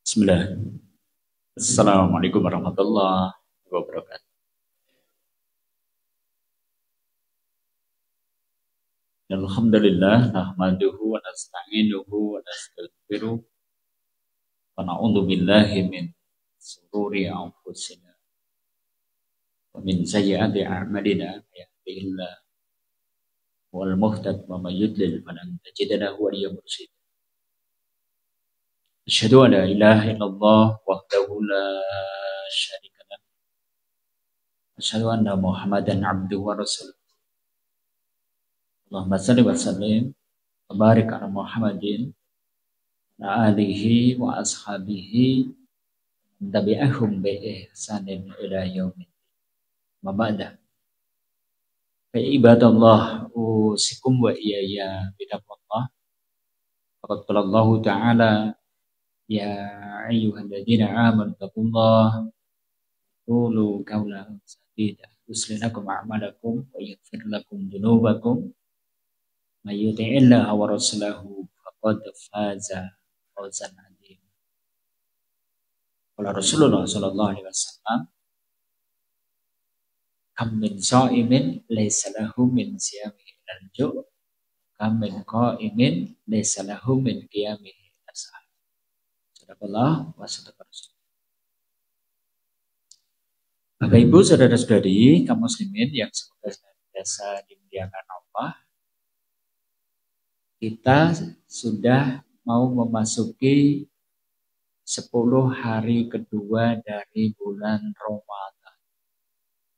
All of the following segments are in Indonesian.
Bismillah. Assalamualaikum warahmatullahi wabarakatuh. Alhamdulillah nahmaduhu wa nasta'inuhu wa nastaghfiruh wa na'udzu billahi min shururi anfusina wa min sayyiati a'malina may yahdihillahu wal muhtad wa may yudlil falan tajida lahu waliyyan mursyida. Asyhadu an la ilaha illallah wahdahu la syarika lah. Asyhadu anna Muhammadan abduhu wa rasuluh. Allahumma shalli wa sallim wa barik ala Muhammadin wa alihi wa ashabihi tabi'ahum bi ihsanin ila yaumil ma ba'da. Fa ibadallah usikum wa iyaya bitaqwallah. Faqad qala Allah ta'ala ya ayyuhalladzina amanu taqullaha qulu qawlan sadida yuslih lakum a'malakum wa yaghfir lakum dzunubakum may yuti'illaha wa rasulahu faqad faza fawzan 'azima. Qala Rasulullah sallallahu alaihi wasallam, kam min sha'imin laysa lahu min siyamihi al-ju' kam min qa'imin laysa lahu min qiyamihi as-sahar. Sadaqallah wa sadaqa Rasul. Bapak Ibu saudara-saudari kaum muslimin yang semoga senantiasa dimuliakan Allah, kita sudah mau memasuki 10 hari kedua dari bulan Ramadan.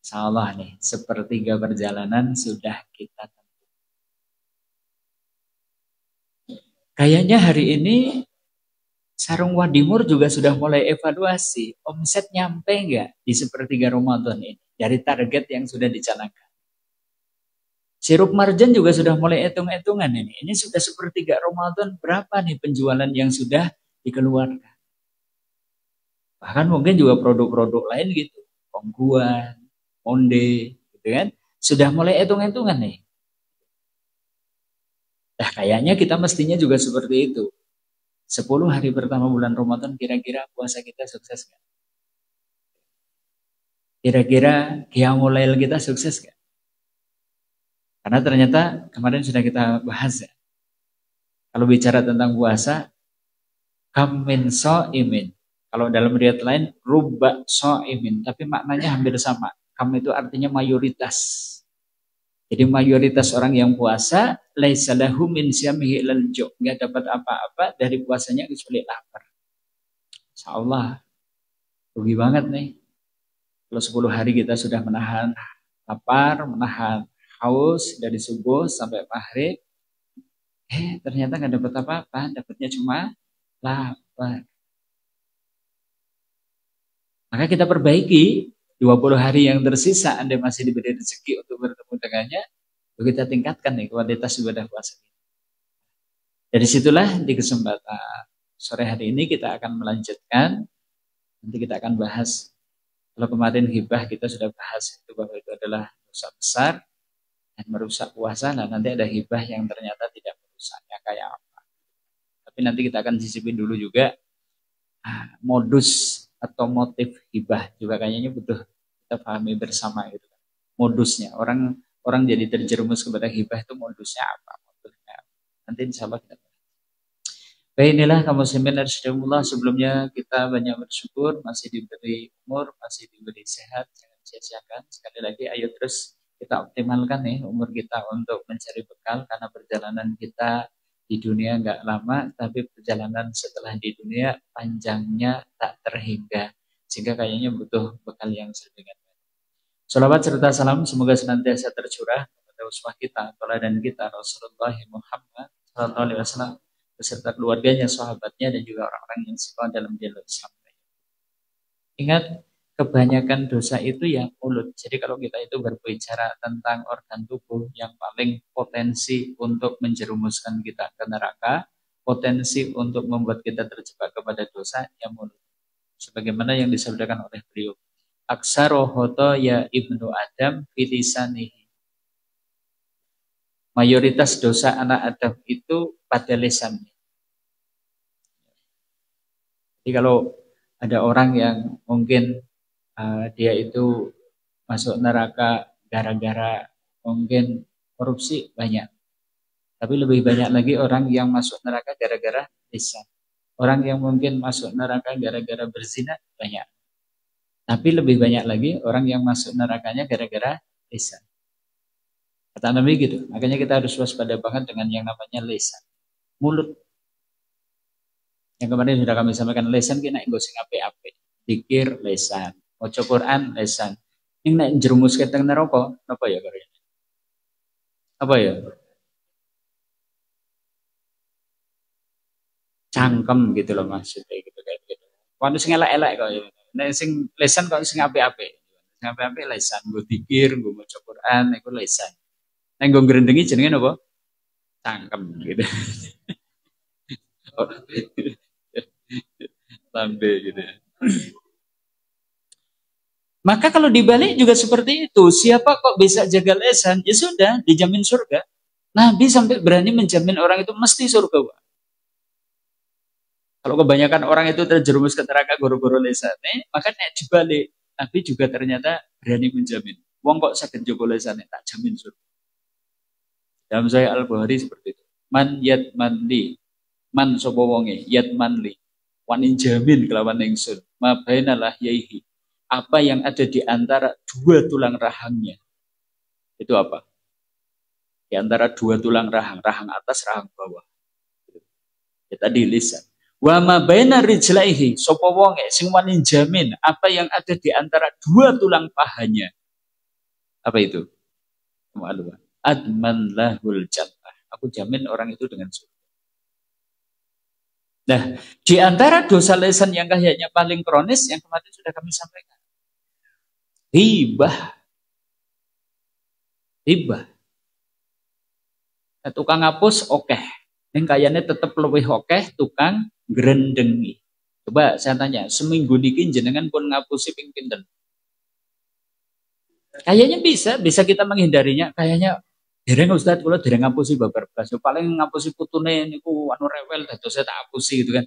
Salah nih, sepertiga perjalanan sudah kita tempuh. Kayaknya hari ini Sarung Wadimur juga sudah mulai evaluasi, omset nyampe nggak di sepertiga Ramadan ini dari target yang sudah dicanangkan. Sirup Marjan juga sudah mulai hitung-hitungan ini. Ini sudah sepertiga Ramadan, berapa nih penjualan yang sudah dikeluarkan. Bahkan mungkin juga produk-produk lain gitu, Pongguan, Monde, gitu kan, sudah mulai hitung-hitungan nih. Nah kayaknya kita mestinya juga seperti itu. 10 hari pertama bulan Ramadan kira-kira puasa kita sukses gak? Kira-kira qiyamul lail kita sukses gak? Karena ternyata kemarin sudah kita bahas ya. Kalau bicara tentang puasa, kam min sha'imin. Kalau dalam riwayat lain rubba sha'imin, tapi maknanya hampir sama. Kam itu artinya mayoritas. Jadi mayoritas orang yang puasa laisa lahu min siyamihi ilal ju', enggak dapat apa-apa dari puasanya kecuali lapar. Insyaallah rugi banget nih. Kalau 10 hari kita sudah menahan lapar, menahan haus dari subuh sampai maghrib, ternyata enggak dapat apa-apa, dapatnya cuma lapar. Maka kita perbaiki 20 hari yang tersisa, Anda masih diberi rezeki untuk bertemu dengannya, kita tingkatkan nih kualitas ibadah puasa. Dari situlah di kesempatan sore hari ini kita akan melanjutkan. Nanti kita akan bahas, kalau kemarin hibah kita sudah bahas itu bahwa itu adalah dosa besar dan merusak puasa. Nah nanti ada hibah yang ternyata tidak merusaknya kayak apa. Tapi nanti kita akan sisipin dulu juga modus atau motif hibah juga kayaknya butuh kita pahami bersama gitu. Modusnya orang jadi terjerumus kepada hibah itu modusnya apa? Nanti insya Allah kita. Baik, inilah kaum muslimin rahimakumullah, sebelumnya kita banyak bersyukur masih diberi umur, masih diberi sehat, jangan sia-siakan. Sekali lagi ayo terus kita optimalkan nih umur kita untuk mencari bekal, karena perjalanan kita di dunia nggak lama, tapi perjalanan setelah di dunia panjangnya tak terhingga, sehingga kayaknya butuh bekal yang sedemikian. Shalawat serta salam semoga senantiasa tercurah kepada uswah kita, teladan kita Rasulullah Muhammad SAW beserta keluarganya, sahabatnya, dan juga orang-orang yang istiqomah dalam jalur Islam. Ingat, kebanyakan dosa itu yang mulut. Jadi kalau kita itu berbicara tentang organ tubuh yang paling potensi untuk menjerumuskan kita ke neraka, potensi untuk membuat kita terjebak kepada dosa, yang mulut. Sebagaimana yang disabdakan oleh beliau, aksarohoto ya ibnu Adam filisanihi. Mayoritas dosa anak Adam itu pada lisannya. Jadi kalau ada orang yang mungkin dia itu masuk neraka gara-gara mungkin korupsi banyak. Tapi lebih banyak lagi orang yang masuk neraka gara-gara lisan. Orang yang mungkin masuk neraka gara-gara berzina banyak. Tapi lebih banyak lagi orang yang masuk nerakanya gara-gara lisan. Kata Nabi gitu. Makanya kita harus waspada banget dengan yang namanya lisan. Mulut. Yang kemarin sudah kami sampaikan, lisan kena nggo sing apik-apik. Dikir lisan, maca Quran lisan. Ning nek jerumus keteng neraka, apa ya karo? Apa ya? Cangkem gitu loh maksudnya gitu kayak gitu. Wong sing elek-elek kok ya. Nek sing lisan kok sing apik-apik. Sing apik-apik lisan, nggo dikir, nggo maca Quran iku lisan. Nek nggo ngrendengi jenenge apa? Cangkem gitu. Lambe gitu. Maka kalau dibalik juga seperti itu. Siapa kok bisa jaga lisan? Ya sudah, dijamin surga. Nabi sampai berani menjamin orang itu mesti surga. Kalau kebanyakan orang itu terjerumus ke neraka goro-goro lisannya, maka nek dibalik, Nabi juga ternyata berani menjamin. Wong kok sakit jogo lisannya, tak jamin surga. Dalam Sahih Al-Bukhari seperti itu. Man yatman li, man sapa wonge yatman li. Wani jamin kelawan ingsun, ma bainalah yaihi. Apa yang ada di antara dua tulang rahangnya. Itu apa? Di antara dua tulang rahang, rahang atas, rahang bawah. Ya tadi lisan. Wa ma baina rijlaihi, sapa wonge sing wani jamin apa yang ada di antara dua tulang pahanya. Apa itu? Adman lahul jannah. Aku jamin orang itu dengan surga. Nah, di antara dosa lisan yang kayaknya paling kronis yang kemarin sudah kami sampaikan. Hibah. Hibah. Nah, tukang ngapus oke. Yang kayaknya tetap lebih oke tukang grendengi. Coba saya tanya, seminggu niki jenengan pun ngapusi ping pinten? Kayaknya bisa kita menghindarinya. Kayaknya dereng Ustaz kula dereng ngapusi babar blas. Paling ngapusi putune niku anu rewel dados saya tak ngapusi gitu kan.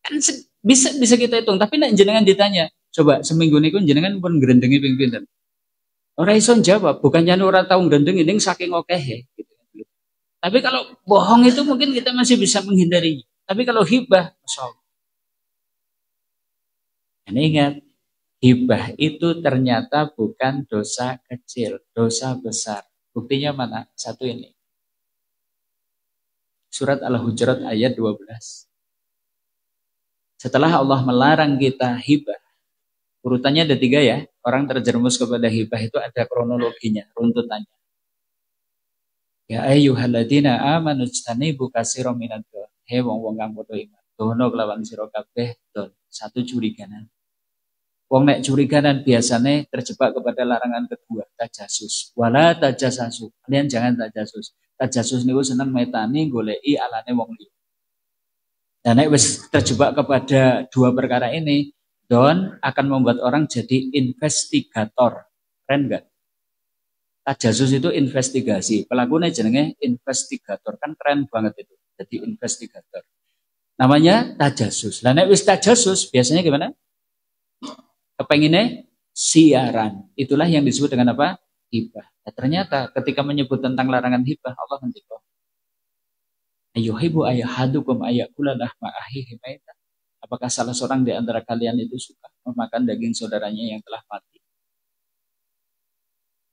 Kan bisa kita hitung, tapi nek jenengan ditanya, coba seminggu niku jenengan pun grendengi ping pinten? Ora iso jawab, bukannya ora tau grendengi ning saking okehe gitu. Tapi kalau bohong itu mungkin kita masih bisa menghindari. Tapi kalau hibah, Masya Allah. Dan ingat, hibah itu ternyata bukan dosa kecil, dosa besar. Buktinya mana? Satu ini. Surat Al-Hujurat ayat 12. Setelah Allah melarang kita hibah, urutannya ada 3 ya. Orang terjerumus kepada hibah itu ada kronologinya, runtutannya. Ya ayyuhalladzina amanu ijtanibu katsiran minadh dhon. He wong-wong kang padha iman. Dono kelawan sira kabeh don. Satu curiganan. Wong nek curiganan biasanya terjebak kepada larangan kedua, tajasus. Wala tajasasu. Kalian jangan tajasus. Tajasus niku seneng metani goleki alane wong liya. Dan nek wis terjebak kepada 2 perkara ini, don akan membuat orang jadi investigator. Keren enggak? Tajasus itu investigasi. Pelakunya jenenge investigator. Kan keren banget itu. Jadi investigator. Namanya tajasus. Lah nek wis tajasus biasanya gimana? Kepenginnya siaran. Itulah yang disebut dengan apa? Hibah. Nah, ternyata ketika menyebut tentang larangan hibah, Allah ngendika, ayyuhibbu ayahadukum ayakula lahma akhihi maita. Apakah salah seorang di antara kalian itu suka memakan daging saudaranya yang telah mati?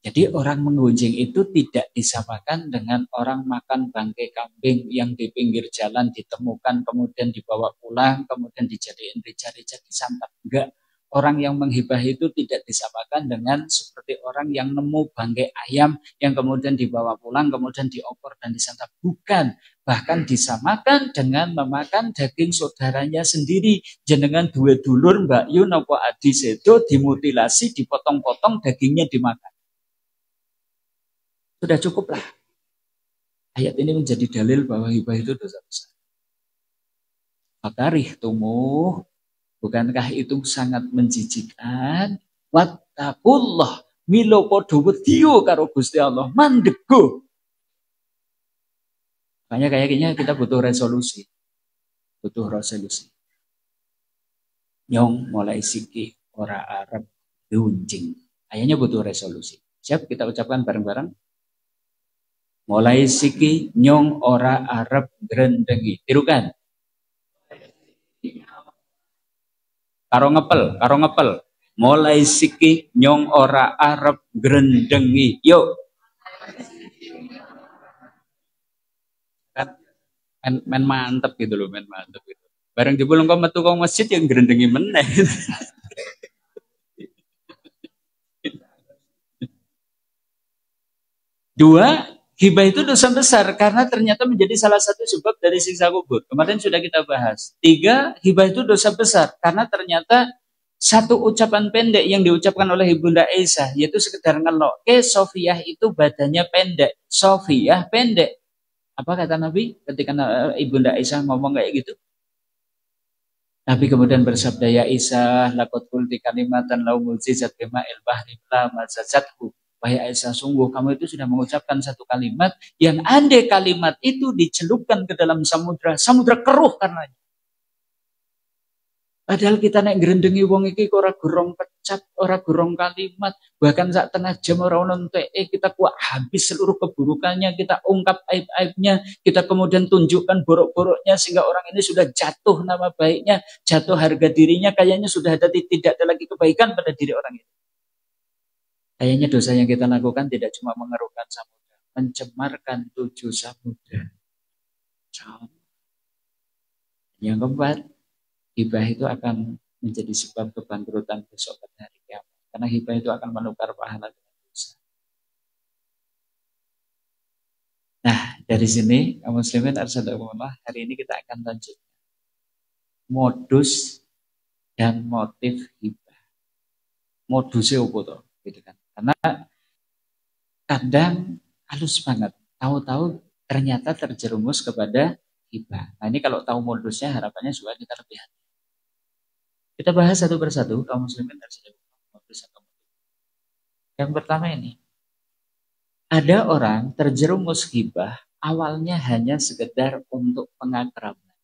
Jadi orang menggunjing itu tidak disamakan dengan orang makan bangkai kambing yang di pinggir jalan ditemukan, kemudian dibawa pulang, kemudian dijadiin rica-rica disantap. Enggak. Orang yang menghibah itu tidak disamakan dengan seperti orang yang nemu bangkai ayam yang kemudian dibawa pulang, kemudian diopor dan disantap. Bukan. Bahkan disamakan dengan memakan daging saudaranya sendiri. Jenengan dua dulur Mbak Yun apa Adi Sedo dimutilasi, dipotong-potong, dagingnya dimakan. Sudah cukuplah. Ayat ini menjadi dalil bahwa hibah itu dosa besar. Fakarih tumuh. Bukankah itu sangat menjijikkan? Wattaqullah. Milo podo wediyo karo Gusti Allah. Mandego. Makanya kayaknya kita butuh resolusi. Butuh resolusi. Nyong mulai siki ora arep diunjing. Ayahnya butuh resolusi. Siap kita ucapkan bareng-bareng. Mulai siki nyong ora arep grendengi. Tirukan. Karo ngepel. Mulai siki nyong ora arep grendengi. Yuk. Kan men mantep gitu loh, men mantep gitu. Bareng jebul engko metu kok masjid yang grendengi meneh. Dua, hibah itu dosa besar karena ternyata menjadi salah satu sebab dari siksa kubur. Kemarin sudah kita bahas. Tiga, hibah itu dosa besar karena ternyata satu ucapan pendek yang diucapkan oleh Ibunda Aisyah, yaitu sekedar ngelok. Sofiah itu badannya pendek. Sofiah pendek. Apa kata Nabi ketika Ibunda Aisyah ngomong kayak gitu? Nabi kemudian bersabda, ya Aisyah, lakot kulti kalimatan lau mulzizat bima'il bahri la mazazathu. Wahai Aisyah, sungguh kamu itu sudah mengucapkan satu kalimat yang andai kalimat itu dicelupkan ke dalam samudra keruh karenanya. Padahal kita naik gerendengi wong iki ora gurung pecat, ora gurung kalimat, bahkan saat tengah jam ora ono kita kuat habis seluruh keburukannya, kita ungkap aib-aibnya, kita kemudian tunjukkan borok-boroknya sehingga orang ini sudah jatuh nama baiknya, jatuh harga dirinya, kayaknya sudah tidak ada lagi kebaikan pada diri orang itu. Kayaknya dosa yang kita lakukan tidak cuma mengeruhkan samudra, mencemarkan 7 samudra. Yang keempat, hibah itu akan menjadi sebab kebangkrutan besok pada hari kiamat. Karena hibah itu akan menukar pahala dengan dosa. Nah, dari sini, kaum muslimin arsyadakumullah, hari ini kita akan lanjut modus dan motif hibah. Modusnya apa tuh? Gitu kan. Karena kadang halus banget, tahu-tahu ternyata terjerumus kepada hibah. Nah, ini kalau tahu modusnya harapannya supaya kita lebih hati. Kita bahas satu persatu, kaum muslimin modus atau motif. Yang pertama ini, ada orang terjerumus hibah awalnya hanya sekedar untuk pengakraban.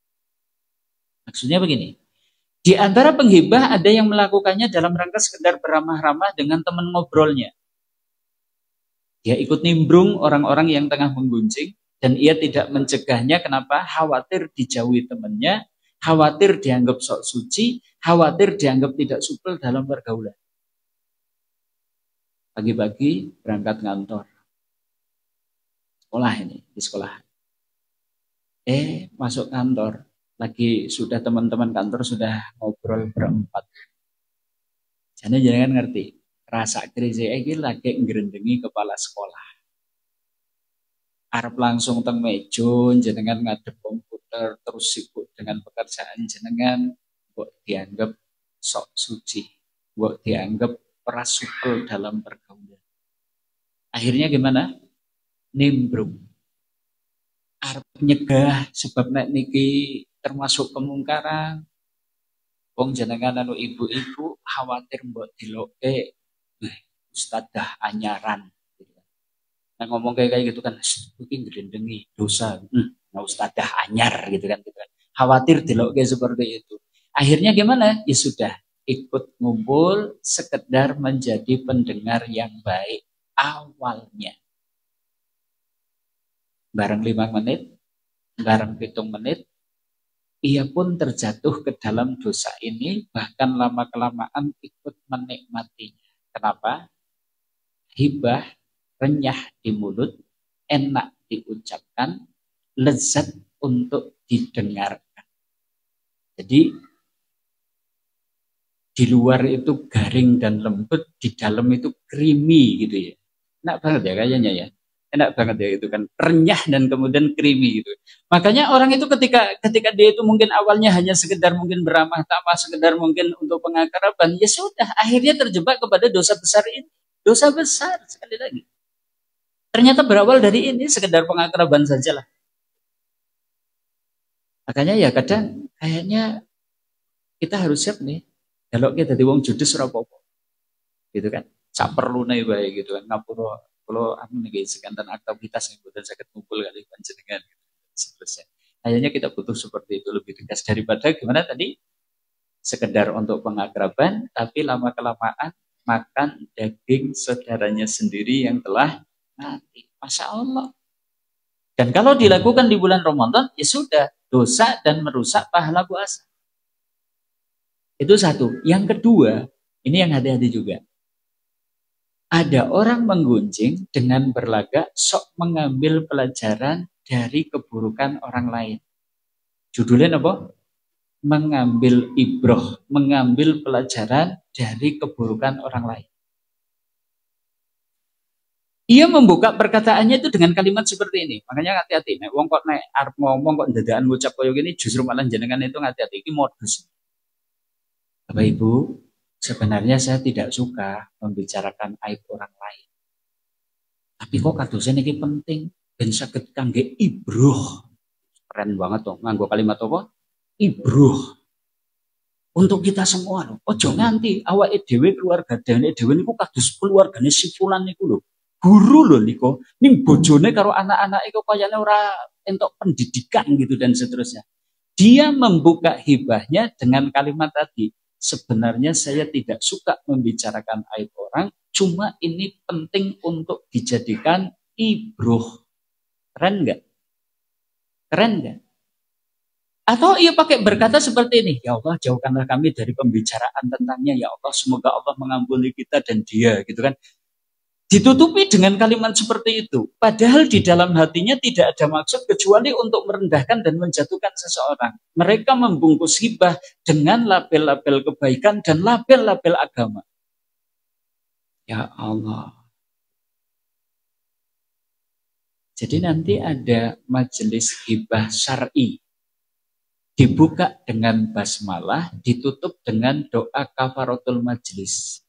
Maksudnya begini, di antara penghibah ada yang melakukannya dalam rangka sekedar beramah-ramah dengan teman ngobrolnya. Dia ikut nimbrung orang-orang yang tengah menggunjing dan ia tidak mencegahnya. Kenapa? Khawatir dijauhi temannya, khawatir dianggap sok suci, khawatir dianggap tidak supel dalam pergaulan. Pagi-pagi berangkat kantor. Sekolah ini, di sekolah. Masuk kantor. Lagi sudah teman-teman kantor sudah ngobrol berempat. Jadi jangan ngerti. Rasa krisis ini lagi ngerendengi kepala sekolah. Arep langsung teng meja jenengan ngadep komputer terus sibuk dengan pekerjaan jenengan, kok dianggap sok suci, kok dianggap prasupel dalam pergaulan. Akhirnya gimana? Nimbrung. Arep nyegah sebab nek niki termasuk kemungkaran. Wong jenengan anu ibu-ibu khawatir mbok diloke ustadzah anyaran. Nah, ngomong kayak gitu kan, mungkin gerendengi dosa, nah ustadzah anyar gitu kan. Khawatir diloke seperti itu. Akhirnya gimana? Ya sudah, ikut ngumpul sekedar menjadi pendengar yang baik awalnya. Bareng 5 menit, bareng 7 menit, ia pun terjatuh ke dalam dosa ini, bahkan lama-kelamaan ikut menikmatinya. Kenapa? Hibah renyah di mulut, enak diucapkan, lezat untuk didengarkan. Jadi di luar itu garing dan lembut, di dalam itu creamy gitu ya. Enak banget ya kayaknya ya. Enak banget ya itu kan, renyah dan kemudian creamy gitu. Makanya orang itu ketika dia itu mungkin awalnya hanya sekedar mungkin beramah tamah, sekedar mungkin untuk pengakraban, ya sudah akhirnya terjebak kepada dosa besar ini. Dosa besar sekali lagi. Ternyata berawal dari ini sekedar pengakraban sajalah. Makanya ya kadang kayaknya kita harus siap nih. Kalau kita di wong judes ora apa-apa. Gitu kan. Sak perlune bae gitu kan. Ngapura kalau aku nih sekanten aktivitas yang buatan sakit kumpul kali panjenengan gitu. Seterusnya. Kayaknya kita butuh seperti itu lebih tegas daripada gimana tadi sekedar untuk pengakraban, tapi lama-kelamaan makan daging saudaranya sendiri yang telah mati. Masya Allah. Dan kalau dilakukan di bulan Ramadan, ya sudah, dosa dan merusak pahala puasa. Itu satu. Yang kedua, ini yang hati-hati juga. Ada orang menggunjing dengan berlagak sok mengambil pelajaran dari keburukan orang lain. Judulnya apa? Mengambil ibroh, mengambil pelajaran dari keburukan orang lain. Ia membuka perkataannya itu dengan kalimat seperti ini. Makanya hati-hati. Nek wong kok nek arep ngomong kok ndadaan ngucap koyo gini, justru malah jenengan itu hati-hati. Iki modus. Bapak Ibu, sebenarnya saya tidak suka membicarakan aib orang lain. Tapi kok kadosnya ini penting. Ben saged kangge ibroh. Keren banget tuh. Nganggo kalimat apa? Ibroh. Untuk kita semua loh. Ojo nganti awake dhewe keluarga dhewe niku kados keluargane si fulan niku lho. Guru loh niku. Ning bojone karo anak-anake kok kayane ora entuk pendidikan gitu dan seterusnya. Dia membuka hibahnya dengan kalimat tadi. Sebenarnya saya tidak suka membicarakan aib orang, cuma ini penting untuk dijadikan ibroh. Keren nggak? Keren nggak? Atau ia pakai berkata seperti ini, ya Allah jauhkanlah kami dari pembicaraan tentangnya, ya Allah semoga Allah mengampuni kita dan dia, gitu kan. Ditutupi dengan kalimat seperti itu. Padahal di dalam hatinya tidak ada maksud kecuali untuk merendahkan dan menjatuhkan seseorang. Mereka membungkus hibah dengan label-label kebaikan dan label-label agama. Ya Allah. Jadi nanti ada majelis hibah syar'i. Dibuka dengan basmalah, ditutup dengan doa kafaratul majlis.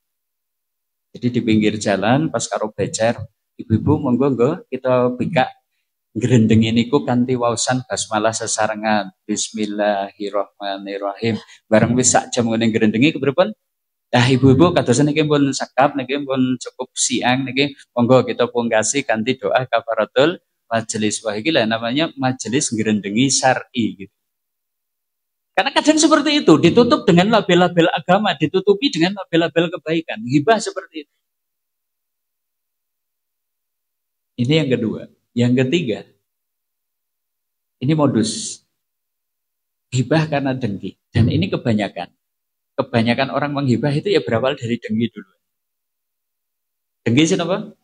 Jadi di pinggir jalan pas karo becer, ibu-ibu monggo kita bika ngrendeng niku kanthi wausan basmalah sesarengan. Bismillahirrahmanirrahim. Bareng wis sak jam ngene ngrendengi kepripun? Nah ibu-ibu kadosan niki pun sakap niki pun cukup siang niki monggo kita pungkasi kanthi doa kafaratul majlis. Wah iki lah namanya majelis ngrendengi syar'i gitu. Karena kadang seperti itu, ditutup dengan label-label agama, ditutupi dengan label-label kebaikan. Hibah seperti itu. Ini yang kedua. Yang ketiga, ini modus. Hibah karena dengki. Dan ini kebanyakan. Kebanyakan orang menghibah itu ya berawal dari dengki dulu. Dengki sih apa?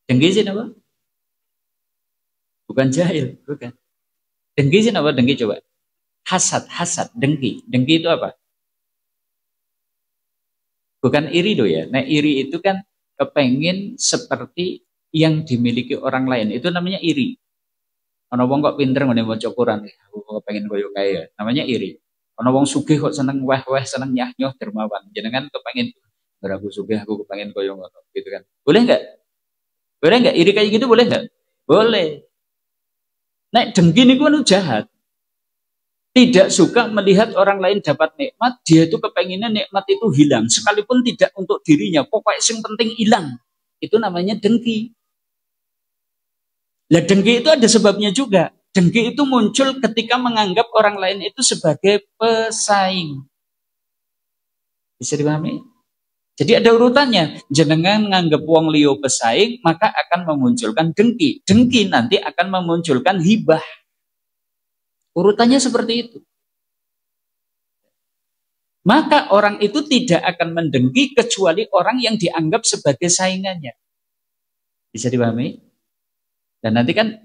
Dengki sih apa? Bukan jahil, bukan. Dengki sih apa? Dengki coba. Hasad, dengki. Dengki itu apa? Bukan iri doh ya. Nah iri itu kan kepengin seperti yang dimiliki orang lain. Itu namanya iri. Ono wong kok pinter ngene maca Quran, aku kepengin koyo kae. Namanya iri. Ono wong sugih kok seneng weh-weh, seneng nyah-nyoh dermawan. Jenengan kepengin aku sugih, aku kepengin koyo ngono, gitu kan. Boleh enggak? Boleh enggak? Iri kayak gitu boleh enggak? Boleh. Nek dengki niku anu jahat. Tidak suka melihat orang lain dapat nikmat, dia itu kepenginnya nikmat itu hilang, sekalipun tidak untuk dirinya. Pokoknya yang penting hilang. Itu namanya dengki. Lah dengki itu ada sebabnya juga. Dengki itu muncul ketika menganggap orang lain itu sebagai pesaing. Bisa dipahami? Jadi ada urutannya. Jenengan nganggap wong liya pesaing, maka akan memunculkan dengki. Dengki nanti akan memunculkan hibah. Urutannya seperti itu. Maka orang itu tidak akan mendengki kecuali orang yang dianggap sebagai saingannya. Bisa dipahami? Dan nanti kan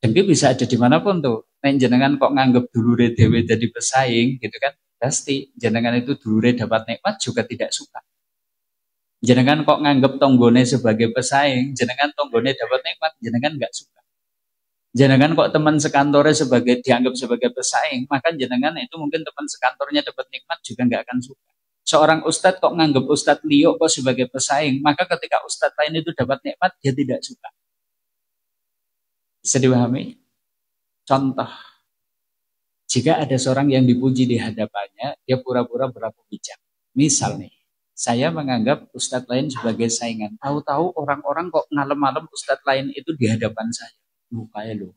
dengki bisa ada dimanapun tuh. Nek jenengan kok nganggap dulure dhewe jadi pesaing gitu kan? Pasti jenengan itu dulure dapat nikmat juga tidak suka. Jenengan kok nganggap tonggone sebagai pesaing, jenengan tonggone dapat nikmat, jenengan nggak suka. Jenengan kok teman sekantornya dianggap sebagai pesaing, maka jenengan itu mungkin teman sekantornya dapat nikmat juga nggak akan suka. Seorang ustadz kok nganggap ustadz liyo kok sebagai pesaing, maka ketika ustadz lain itu dapat nikmat, dia tidak suka. Bisa dipahami? Contoh, jika ada seorang yang dipuji di hadapannya, dia pura-pura berlaku bijak. Misal nih, saya menganggap ustadz lain sebagai saingan. Tahu-tahu orang-orang kok malam-malam ustadz lain itu di hadapan saya. Kayak lu,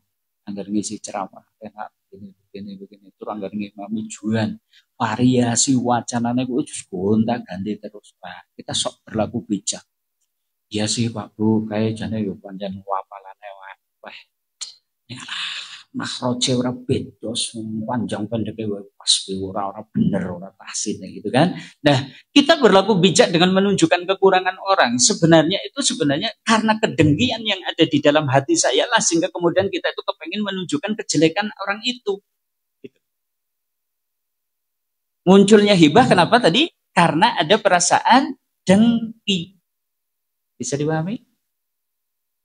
anggar ngisi ceramah, enak. begini. Terus anggar ngimami juan. Variasi wacananya itu gonta-ganti terus, Pak. Kita sok berlaku bijak. Iya sih Pak Bu, kayak jane yo pancen wapalane wae. Wah, makroje ora beda, panjang pendeke wae pas ora bener, ora tasin gitu kan. Nah, kita berlaku bijak dengan menunjukkan kekurangan orang. Sebenarnya karena kedengkian yang ada di dalam hati saya lah sehingga kemudian kita itu kepengen menunjukkan kejelekan orang itu. Gitu. Munculnya hibah kenapa tadi? Karena ada perasaan dengki. Bisa dipahami?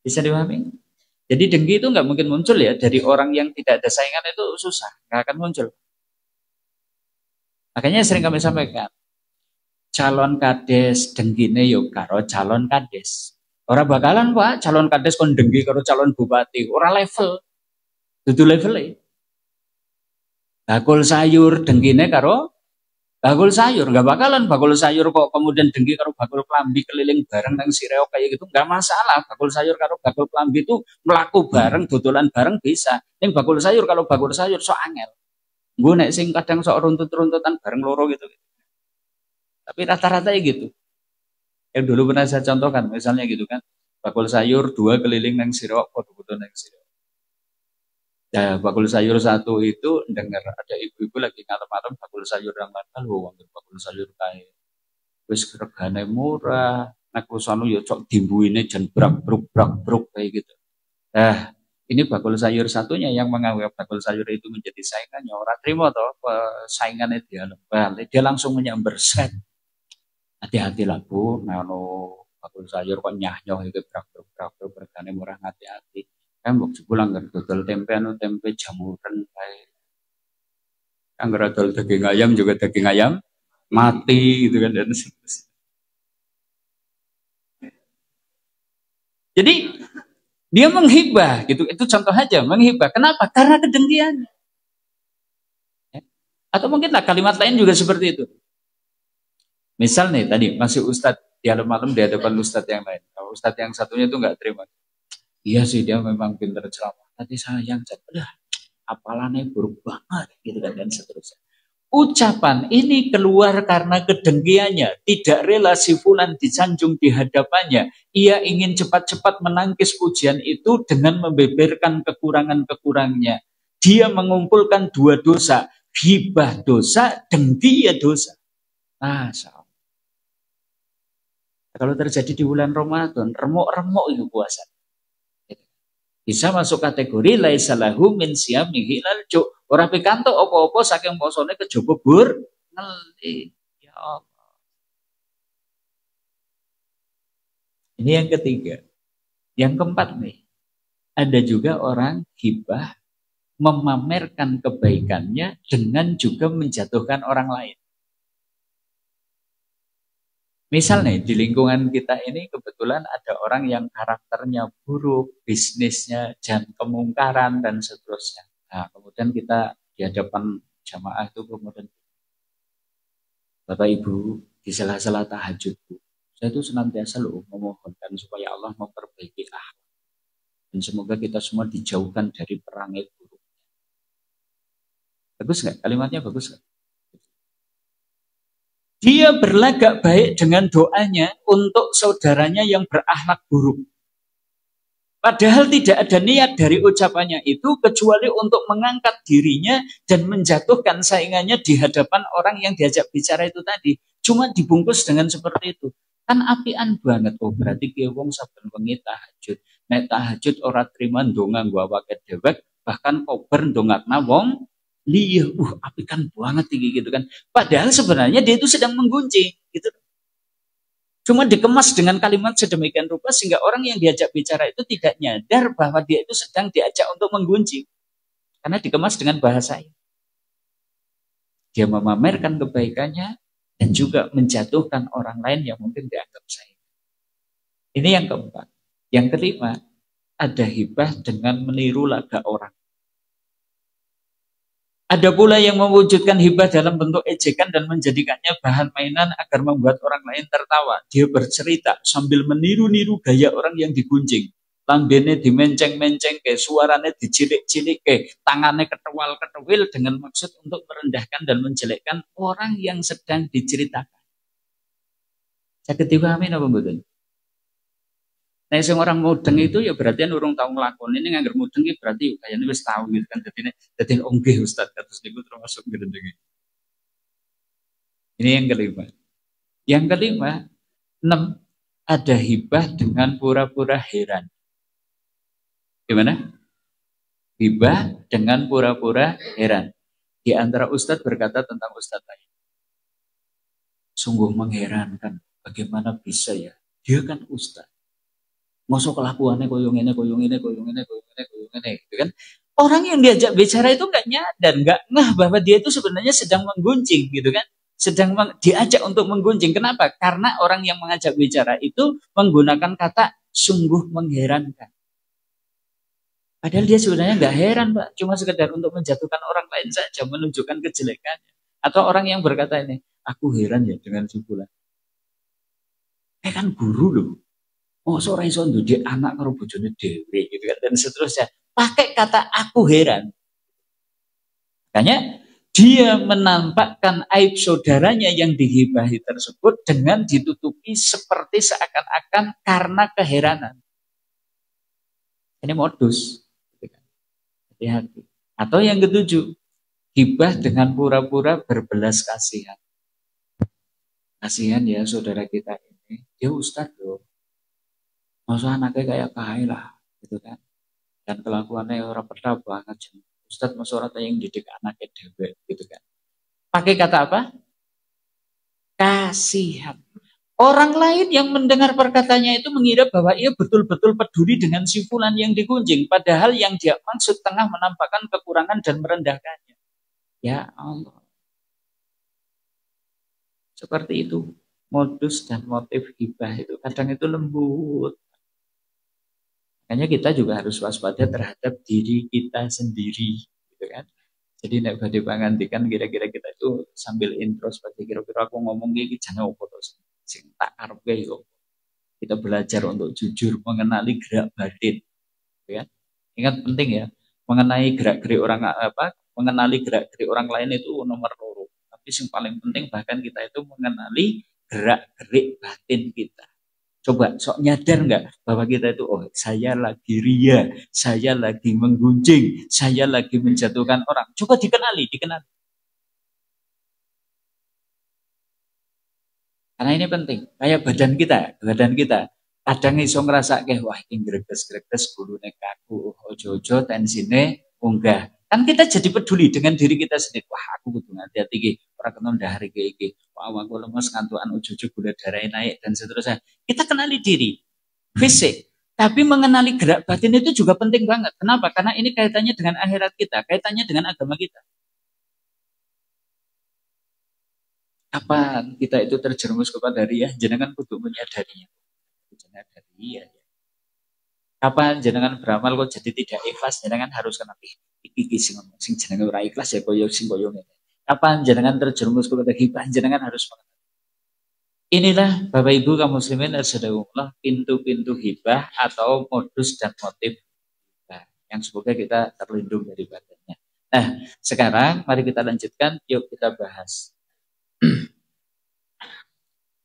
Bisa dipahami? Jadi dengki itu nggak mungkin muncul ya dari orang yang tidak ada saingan, itu susah, nggak akan muncul. Makanya sering kami sampaikan, calon kades denggine yo karo calon kades. Orang bakalan Pak, calon kades kon dengki karo calon bupati, orang level, itu levelnya. Bakul sayur denggine karo bakul sayur, nggak bakalan bakul sayur kok kemudian dengki karo bakul klambi keliling bareng nang sireo kayak gitu, nggak masalah. Bakul sayur karo bakul klambi itu melaku bareng, dodolan bareng bisa. Yang bakul sayur kalau bakul sayur sok angel. Gue nek sing kadang sok runtut-runtutan bareng loro gitu. Tapi rata-rata ya gitu. Yang dulu pernah saya contohkan, misalnya gitu kan, bakul sayur 2 keliling nang sireo, foto-foto nang sireo. Ya, bakul sayur 1 itu dengar ada ibu-ibu lagi ngalem-ngalem bakul sayur yang mana lho, bakul sayur kae wis regane murah, nek sono ya cok dimbuine jan brak-bruk kayak gitu. Nah, ini bakul sayur satunya yang menganggap bakul sayur itu menjadi saingannya, ora trimo toh saingannya dia balik, dia langsung menyamber set. Hati-hati lah Bu, nano bakul sayur kok nyah-nyoh itu brak-bruk regane murah, hati-hati. Kan mbok jebul anggar dodol tempe tempe jamuran kae. Anggar dodol daging ayam juga daging ayam mati gitu kan dan seterusnya. Jadi dia menghibah gitu. Itu contoh aja menghibah. Kenapa? Karena kedengkian. Ya. Atau mungkin kalimat lain juga seperti itu. Misal nih tadi masih ustadz di malam di hadapan ustadz yang lain. Kalau ustadz yang satunya itu nggak terima. Iya sih dia memang pintar ceramah. Tadi sayang, apalannya buruk banget gitu kan dan seterusnya. Ucapan ini keluar karena kedengkiannya, tidak rela si fulan disanjung di hadapannya. Ia ingin cepat-cepat menangkis pujian itu dengan membeberkan kekurangan-kekurangannya. Dia mengumpulkan 2 dosa, ghibah dosa, dengki ya dosa. Kalau terjadi di bulan Ramadan, remuk-remuk itu puasa. Bisa masuk kategori laisa lahu min siyamihi lal ju'. Ora pikantuk apa-apa saking posone kejaba bur ngelih. Ya Allah. Ini yang ketiga. Yang keempat nih. Ada juga orang hibah memamerkan kebaikannya dengan juga menjatuhkan orang lain. Misalnya di lingkungan kita ini kebetulan ada orang yang karakternya buruk, bisnisnya dan kemungkaran dan seterusnya. Nah, kemudian kita di hadapan jamaah itu kemudian Bapak Ibu di sela-sela tahajud, saya itu senantiasa memohonkan supaya Allah memperbaiki akhlak dan semoga kita semua dijauhkan dari perangai buruk. Bagus nggak? Kalimatnya bagus nggak? Dia berlagak baik dengan doanya untuk saudaranya yang berakhlak buruk. Padahal tidak ada niat dari ucapannya itu kecuali untuk mengangkat dirinya dan menjatuhkan saingannya di hadapan orang yang diajak bicara itu tadi. Cuma dibungkus dengan seperti itu. Kan apian banget. Oh berarti ki wong saben wengi tahajud. Nek tahajud ora trima ndonga nggo awake dewek, bahkan kober ndongakna wong liya, apikan banget tinggi gitu kan. Padahal sebenarnya dia itu sedang menggunjing gitu. Cuma dikemas dengan kalimat sedemikian rupa sehingga orang yang diajak bicara itu tidak nyadar bahwa dia itu sedang diajak untuk menggunjing. Karena dikemas dengan bahasa. Dia memamerkan kebaikannya dan juga menjatuhkan orang lain yang mungkin dianggap saing. Ini yang keempat. Yang kelima, ada hibah dengan meniru laga orang. Ada pula yang mewujudkan hibah dalam bentuk ejekan dan menjadikannya bahan mainan agar membuat orang lain tertawa. Dia bercerita sambil meniru-niru gaya orang yang digunjing. lambene dimenceng-menceng ke, suaranya dicilik-cilik ke, tangannya ketewal-ketewil dengan maksud untuk merendahkan dan menjelekkan orang yang sedang diceritakan. Saged dipahami napa mboten? Nah, sing orang mudeng itu ya berarti urung tau nglakoni, ini nganggur mudeng iki berarti kayaknya wis tau gitu kan. Dadi nggih Ustaz kados niku termasuk ngrendeng. Ini yang kelima. Yang kelima, 6, ada hibah dengan pura-pura heran. Gimana? Hibah dengan pura-pura heran. Di antara Ustadz berkata tentang Ustadz lain. Sungguh mengherankan, bagaimana bisa ya? Dia kan Ustadz. Masa kelakuannya koyong ini, gitu kan? Orang yang diajak bicara itu nggak nyadar, nggak ngeh bahwa dia itu sebenarnya sedang menggunjing, gitu kan? Sedang diajak untuk menggunjing. Kenapa? Karena orang yang mengajak bicara itu menggunakan kata sungguh mengherankan. Padahal dia sebenarnya nggak heran, Pak. Cuma sekedar untuk menjatuhkan orang lain saja, menunjukkan kejelekannya. Atau orang yang berkata ini, aku heran ya dengan si fulan. Kan guru loh. Oh, seorang iso ndudik anak karo bojone dhewe gitu kan, dan seterusnya. Pakai kata aku heran. Makanya dia menampakkan aib saudaranya yang dihibahi tersebut dengan ditutupi seperti seakan-akan karena keheranan. Ini modus. Hati-hati. Atau yang ketujuh, hibah dengan pura-pura berbelas kasihan. Kasihan ya saudara kita ini, dia ustadz loh. Masa anaknya kayak kaya lah, gitu kan. Dan kelakuannya orang peda banget. Ustadz masa orang yang didik anaknya dewe, gitu kan. Pakai kata apa? Kasihan. Orang lain yang mendengar perkataannya itu mengira bahwa ia betul-betul peduli dengan si fulan yang digunjing. Padahal yang dia maksud tengah menampakkan kekurangan dan merendahkannya. Ya Allah. Seperti itu. Modus dan motif hibah itu kadang itu lembut. Makanya kita juga harus waspada terhadap diri kita sendiri. Gitu kan? Jadi nek badhe pangandikan kira-kira kita itu sambil introspeksi, kira-kira aku ngomong iki jane opo to sing tak karepe yo. Kita belajar untuk jujur mengenali gerak batin. Ya. Ingat penting ya, mengenai gerak-gerik orang mengenali gerak-gerik orang lain itu nomor 2. Tapi yang paling penting bahkan kita itu mengenali gerak-gerik batin kita. Coba sok nyadar nggak bahwa kita itu, oh saya lagi ria, saya lagi menggunjing, saya lagi menjatuhkan orang. Coba dikenali. Karena ini penting. Kayak badan kita. Kadang iso ngerasa kayak wah ini greges gulune kaku, ojo-ojo tensine unggah. Kan kita jadi peduli dengan diri kita sendiri. Wah aku kudu hati-hati iki, ora kena ndahar iki. Wah aku lemes ngantukan ojo-ojo gula darah naik dan seterusnya. Kita kenali diri, fisik. Tapi mengenali gerak batin itu juga penting banget. Kenapa? Karena ini kaitannya dengan akhirat kita, kaitannya dengan agama kita. Kapan kita itu terjerumus kepada ria, jenengan kudu menyadarinya. Ya. Kapan jenengan beramal kok jadi tidak ikhlas, jenengan harus kenapa? Iki sing jenengan ora ikhlas ya koyo sing koyo ngene. Kapan jenengan terjerumus kepada hibah, jenengan harus mengerti. Inilah Bapak Ibu kaum muslimin radhiyallahu pintu-pintu hibah atau modus dan motif hibah yang semoga kita terlindung dari badannya. Nah, sekarang mari kita lanjutkan, yuk kita bahas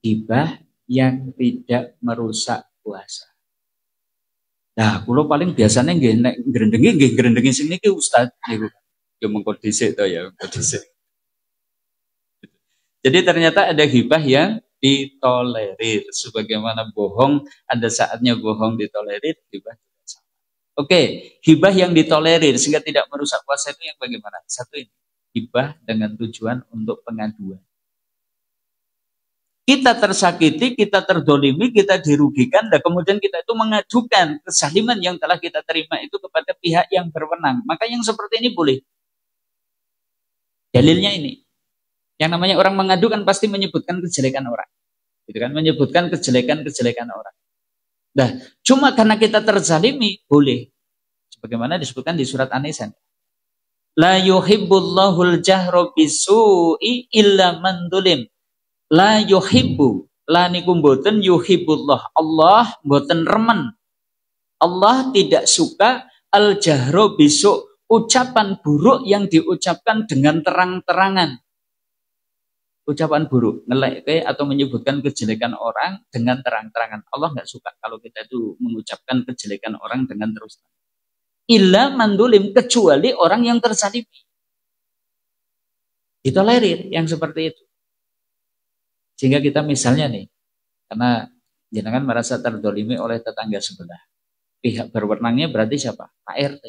hibah yang tidak merusak puasa. Nah, kulo paling biasanya nggih ngrendengi sing niki Ustaz niku. Ya mengko dhisik to ya, mengko dhisik. Jadi ternyata ada hibah yang ditolerir. Sebagaimana bohong ada saatnya bohong ditolerir, hibah juga sama. Oke, hibah yang ditolerir sehingga tidak merusak puasa itu yang bagaimana? Satu ini, hibah dengan tujuan untuk pengaduan. Kita tersakiti, kita terdolimi, kita dirugikan, dan kemudian kita itu mengajukan kezaliman yang telah kita terima itu kepada pihak yang berwenang. Maka yang seperti ini boleh. Dalilnya ini. Yang namanya orang mengadukan pasti menyebutkan kejelekan orang. Gitu kan? Menyebutkan kejelekan orang. Nah, cuma karena kita terzalimi, boleh. Sebagaimana disebutkan di surat An-Nisa. La yuhibbullahul jahra bisu'i illa man dulim. La yuhibbu, la niku mboten yuhibbullah. Allah mboten remen. Allah tidak suka al-jahro besok, ucapan buruk yang diucapkan dengan terang-terangan. Ucapan buruk, ngelek atau menyebutkan kejelekan orang dengan terang-terangan. Allah nggak suka kalau kita itu mengucapkan kejelekan orang dengan terus terang. Illa mandulim, kecuali orang yang terzalimi. Ditolerir yang seperti itu. Sehingga kita misalnya nih, karena jenengan merasa terdolimi oleh tetangga sebelah. Pihak berwenangnya berarti siapa? Pak RT.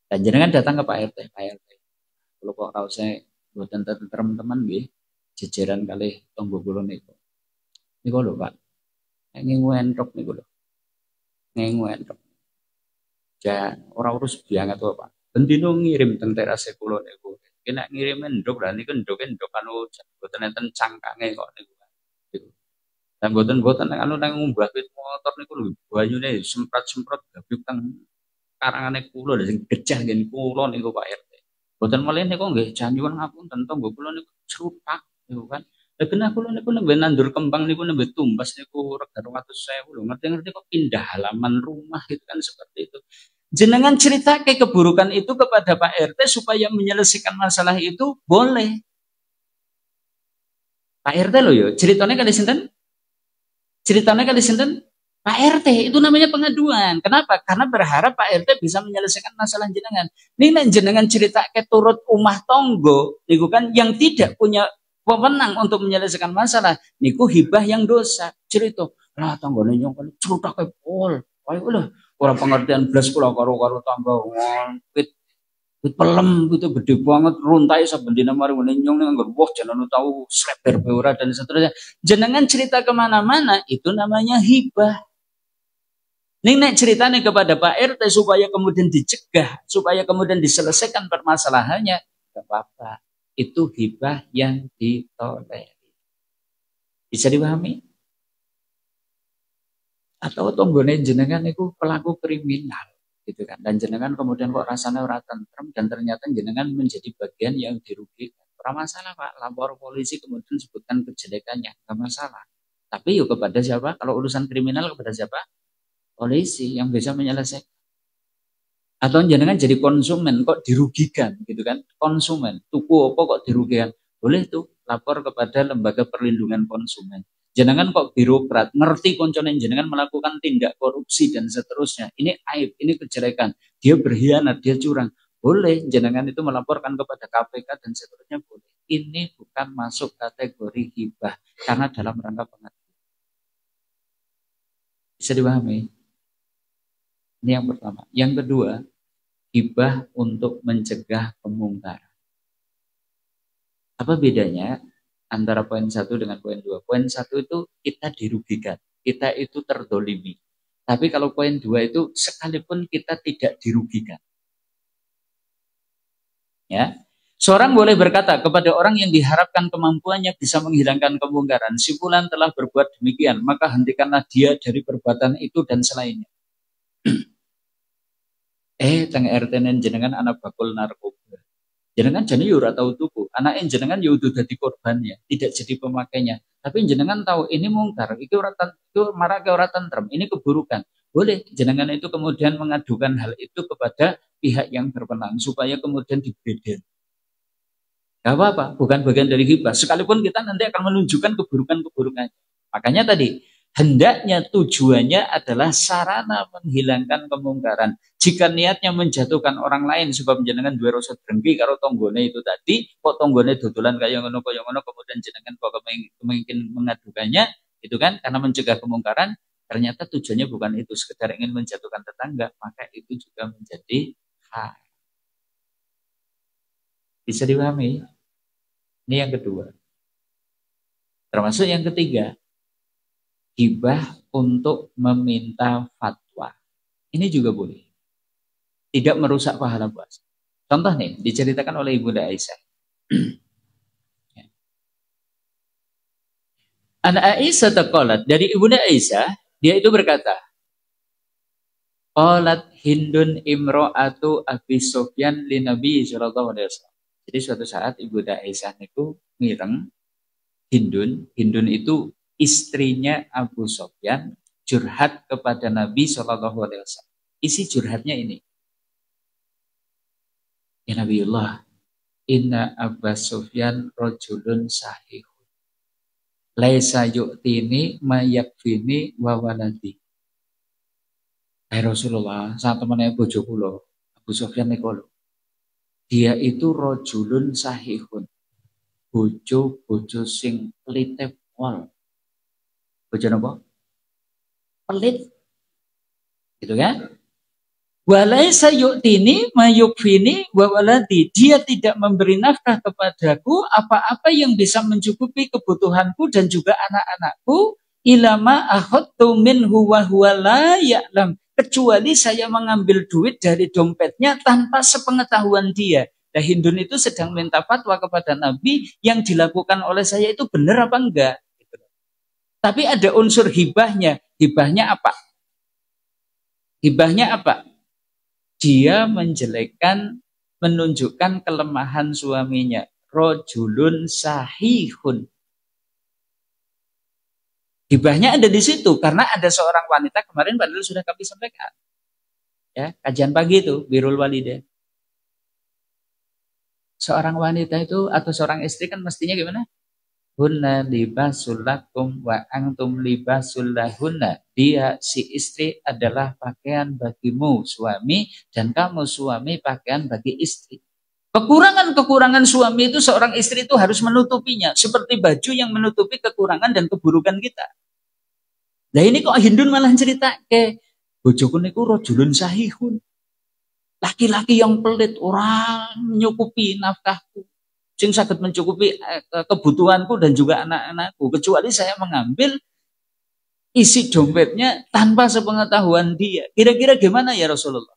Dan jenengan datang ke Pak RT. Pak RT. Kalau kok tahu saya buatan teman-teman nggih, jejeran kali tonggo kula niku. Niku lho Pak. Ngingu entrok niku lho. Ngingu entrok. Ja ora urus banget kok Pak. Bendino ngirim teng terase kula niku. Kena ngirim endok lah niku endoke endok anu boten enten cangkange kok niku. Dan boten anu nang ngumbah pit motor niku lho banyune semprot-semprot gabuk teng karangane kula lho sing gejah ngen kula niku Pak RT. Boten malih niku nggih janjungan ngapunten tonggo kula niku cerutak niku kan. Lah kena kula niku nembe nandur kembang niku nembe tumbas niku rega 200.000 lho. Ngerti-ngerti kok pindah halaman rumah gitu kan seperti itu. Jenengan cerita ke keburukan itu kepada Pak RT supaya menyelesaikan masalah itu boleh. Pak RT lho yo, ceritanya kali sinten? Ceritanya kali sinten? Pak RT itu namanya pengaduan. Kenapa? Karena berharap Pak RT bisa menyelesaikan masalah jenengan. Ini jenengan cerita ke turut umah tonggo, niku kan yang tidak punya wewenang untuk menyelesaikan masalah. Niku hibah yang dosa. Cerita, lah tanggane nyong kan cerita ke pol. Ayo lah, orang pengertian blas kula karo tangga wit pelem gitu gede banget runtai sabendina mari ngene nyong nganggo wah jenengan tahu sleper beura dan seterusnya. Jenengan cerita kemana-mana itu namanya hibah. Nek ceritanya kepada Pak RT supaya kemudian dicegah, supaya kemudian diselesaikan permasalahannya, tidak apa-apa. Itu hibah yang ditolerir. Bisa dipahami? Atau tonggone jenengan itu pelaku kriminal, gitu kan? Dan jenengan kemudian kok rasanya ora tentrem dan ternyata jenengan menjadi bagian yang dirugikan. Ora masalah Pak, lapor polisi kemudian sebutkan kejelekannya, nggak masalah. Tapi yuk kepada siapa? Kalau urusan kriminal kepada siapa? Polisi yang bisa menyelesaikan. Atau jenengan jadi konsumen kok dirugikan gitu kan? Konsumen, tuku apa kok dirugikan? Boleh tuh lapor kepada lembaga perlindungan konsumen. Jenengan kok birokrat, ngerti koncone jenengan melakukan tindak korupsi dan seterusnya. Ini aib, ini kejelekan. Dia berkhianat, dia curang. Boleh jenengan itu melaporkan kepada KPK dan seterusnya boleh. Ini bukan masuk kategori hibah karena dalam rangka pengadilan. Bisa dipahami? Ini yang pertama. Yang kedua, hibah untuk mencegah kemungkaran. Apa bedanya antara poin 1 dengan poin 2? Poin 1 itu kita dirugikan, kita itu terdolimi. Tapi kalau poin 2 itu sekalipun kita tidak dirugikan. Ya. Seorang boleh berkata kepada orang yang diharapkan kemampuannya bisa menghilangkan kemungkaran, si fulan telah berbuat demikian, maka hentikanlah dia dari perbuatan itu dan selainnya. Teng RT jenengan anak bakul narkoba. Jenengan jane yo ora tau tuku. Anake jenengan yo udah dadi korbannya, tidak jadi pemakainya. Tapi jenengan tahu ini mungkar, iki ora itu marake ora tentrem, ini keburukan. Boleh jenengan itu kemudian mengadukan hal itu kepada pihak yang berwenang supaya kemudian dibedel. Gak apa-apa, bukan bagian dari hibah. Sekalipun kita nanti akan menunjukkan keburukan-keburukannya. Makanya tadi hendaknya tujuannya adalah sarana menghilangkan kemungkaran. Jika niatnya menjatuhkan orang lain sebab jenengan dua rasa drengki karo tonggone itu tadi, kok tonggone dodolan kaya ngono kemudian jenengan kok mungkin mengadukannya, itu kan karena mencegah kemungkaran, ternyata tujuannya bukan itu, sekedar ingin menjatuhkan tetangga, maka itu juga menjadi hak. Bisa dipahami? Ini yang kedua. Termasuk yang ketiga, hibah untuk meminta fatwa. Ini juga boleh. Tidak merusak pahala puasa. Contoh nih, diceritakan oleh Ibunda Aisyah. Anak Aisyah taqalat, dari Ibunda Aisyah, dia itu berkata, qalat Hindun imro'atu Abi Sufyan li Nabi sallallahu alaihi wasallam. Jadi suatu saat Ibunda Aisyah itu mireng Hindun itu istrinya Abu Sufyan curhat kepada Nabi SAW. Isi curhatnya ini. Ya Nabiullah, inna Abu Sufyan rojulun sahih. Laisa yu'tini ma yakfini wa waladi. Rasulullah, saat temannya bojo kula, Abu Sufyan niku. Dia itu rojulun sahihun. Bojo sing pelite pol. Bojo napa? Pelit. Gitu kan? Walaisa yu'tini mayukfini wa waladi. Dia tidak memberi nafkah kepadaku apa-apa yang bisa mencukupi kebutuhanku dan juga anak-anakku. Ilama akhadtu minhu wa huwa la ya'lam. Kecuali saya mengambil duit dari dompetnya tanpa sepengetahuan dia. Nah, Hindun itu sedang minta fatwa kepada Nabi, yang dilakukan oleh saya itu benar apa enggak? Tapi ada unsur hibahnya. Hibahnya apa? Hibahnya apa? Dia menjelekkan, menunjukkan kelemahan suaminya. Rojulun sahihun. Hibahnya ada di situ karena ada seorang wanita kemarin padahal sudah kami sampaikan. Ya, kajian pagi itu birrul walidain. Seorang wanita itu atau seorang istri kan mestinya gimana? Hunna libasul lakum wa antum libasul lahunna. Dia si istri adalah pakaian bagimu suami dan kamu suami pakaian bagi istri. Kekurangan-kekurangan suami itu seorang istri itu harus menutupinya seperti baju yang menutupi kekurangan dan keburukan kita. Nah ini kok Hindun malah cerita ke bojoku niku rojulun sahihun. Laki-laki yang pelit, orang menyukupi nafkahku. Sing sakit mencukupi kebutuhanku dan juga anak-anakku. Kecuali saya mengambil isi dompetnya tanpa sepengetahuan dia. Kira-kira gimana ya Rasulullah?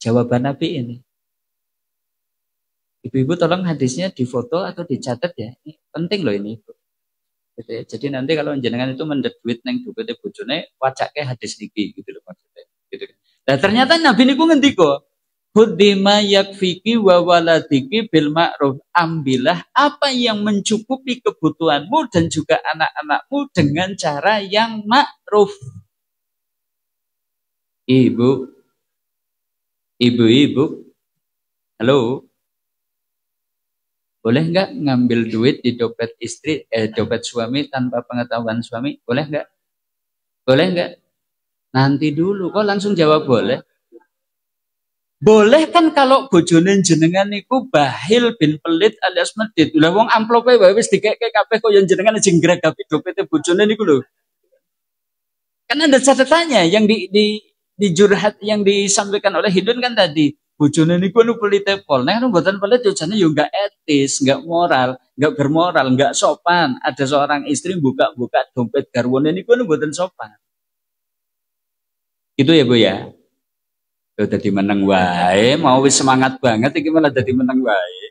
Jawaban Nabi ini. Ibu-ibu tolong hadisnya difoto atau dicatat ya. Ini penting loh ini. Gitu ya. Jadi nanti kalau jenengan itu mendet duit neng dompetnya bojone, wacake hadis niki gitu loh maksudnya. Gitu. Nah ternyata Nabi niku ngendika, Hudima yakfiki wa waladiki bil ma'ruf. Ambillah apa yang mencukupi kebutuhanmu dan juga anak-anakmu dengan cara yang ma'ruf. Ibu-ibu, halo, boleh nggak ngambil duit di dompet istri, dompet suami tanpa pengetahuan suami? Boleh nggak? Boleh nggak? Nanti dulu, kok langsung jawab boleh? Boleh kan kalau bojone jenengan niku bahil bin pelit alias medit. Lah wong amplope wae wis dikeke kabeh kok yang jenengan jeng gregapi dompete bojone niku lho. Kan ada catatannya yang di jurhat yang disampaikan oleh Hindun kan tadi. Bojone niku anu pelite pol. Nek mboten pelit jane yo enggak etis, enggak moral, enggak bermoral, enggak sopan. Ada seorang istri buka-buka dompet garwane niku anu mboten sopan. Itu ya Bu ya. Udah dadi meneng wae, mau wis semangat banget iki malah dadi meneng wae.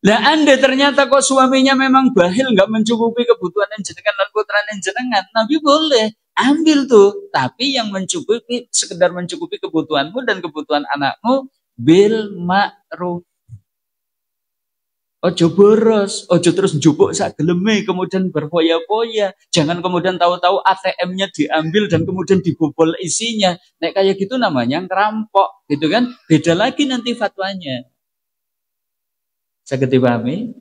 Lah Anda ternyata kok suaminya memang bahil nggak mencukupi kebutuhan jenengan dan putrane jenengan. Nabi boleh ambil tuh, tapi yang mencukupi sekedar mencukupi kebutuhanmu dan kebutuhan anakmu bil ma'ruf. Ojo boros, ojo terus njupuk sak geleme kemudian berfoya-foya. Jangan kemudian tahu-tahu ATM-nya diambil dan kemudian dibobol isinya. Nek kayak gitu namanya ngerampok, gitu kan? Beda lagi nanti fatwanya. Saya dipahami?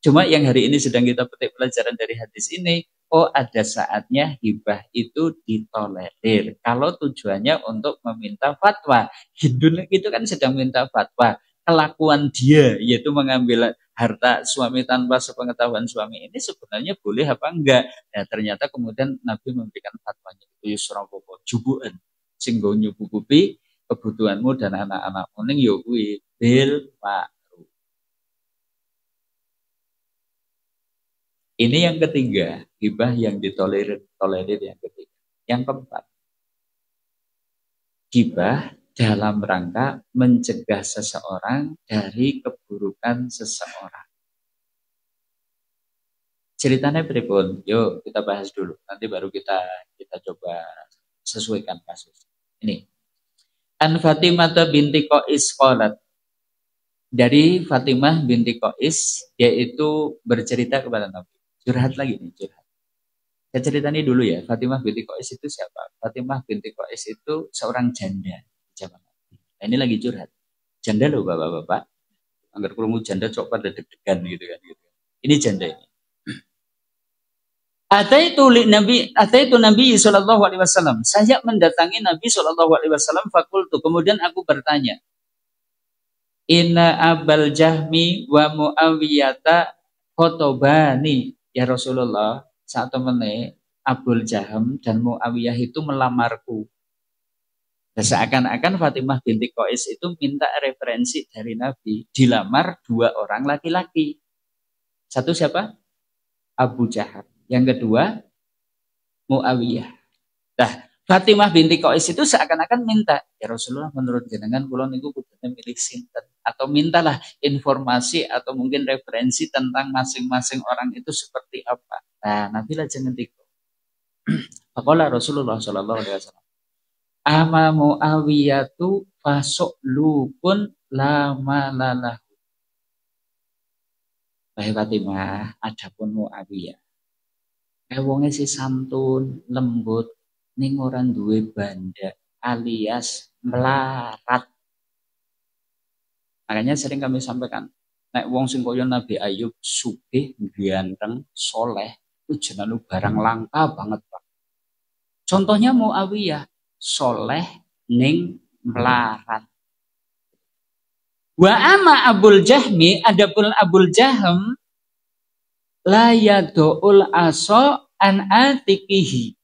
Cuma yang hari ini sedang kita petik pelajaran dari hadis ini, oh ada saatnya hibah itu ditolerir. Kalau tujuannya untuk meminta fatwa. Hindun itu kan sedang minta fatwa. Kelakuan dia yaitu mengambil harta suami tanpa sepengetahuan suami ini sebenarnya boleh apa enggak? Ya ternyata kemudian Nabi memberikan fatwanya itu yusrapopo jubuan sing go nyukupi kebutuhanmu dan anak-anakmu ning yo kuwi bil ma'ruf. Ini yang ketiga, hibah yang ditolerir yang ketiga. Yang keempat, hibah dalam rangka mencegah seseorang dari keburukan seseorang. Ceritanya pripun? Yuk kita bahas dulu. Nanti baru kita coba sesuaikan kasus. Ini. An Fatimah binti Qais qalat. Dari Fatimah binti Qais, yaitu bercerita kepada Nabi. Curhat lagi nih, curhat. Saya ceritani dulu ya, Fatimah binti Qais itu siapa? Fatimah binti Qais itu seorang janda di zaman Nabi. Nah, ini lagi curhat. Janda loh bapak-bapak. Anggar kurungu janda cok pada deg-degan gitu kan. Gitu. Ini janda ini. Ataitu Nabi sallallahu alaihi wasallam. Saya mendatangi Nabi sallallahu alaihi wasallam fakultu. Kemudian aku bertanya, Inna Abal Jahmi wa Muawiyata khotobani ya Rasulullah. Saat temennya Abul Jaham dan Muawiyah itu melamarku. Dan seakan-akan Fatimah binti Qais itu minta referensi dari Nabi. Dilamar dua orang laki-laki. Satu siapa? Abu Jaham. Yang kedua Muawiyah. Nah, Fatimah binti Qais itu seakan-akan minta, ya Rasulullah menurut jenengan kula niku kudune milih sinten, atau mintalah informasi atau mungkin referensi tentang masing-masing orang itu seperti apa. Nah, Nabi lajeng ngendika. Faqala Rasulullah sallallahu alaihi wasallam, "Ama Muawiyatu fasulukun lama lalah." Wahai Fatimah, adapun Muawiyah, wonge si santun, lembut, ning ora duwe banda alias melarat. Makanya sering kami sampaikan, nek wong sing kaya Nabi Ayub sugih, ganteng, soleh, itu jenenge barang langka banget, Pak. Contohnya Muawiyah, soleh ning melarat. Wa ama Abul Jahmi, adapun Abul Jaham la yadoul aso an atikihi.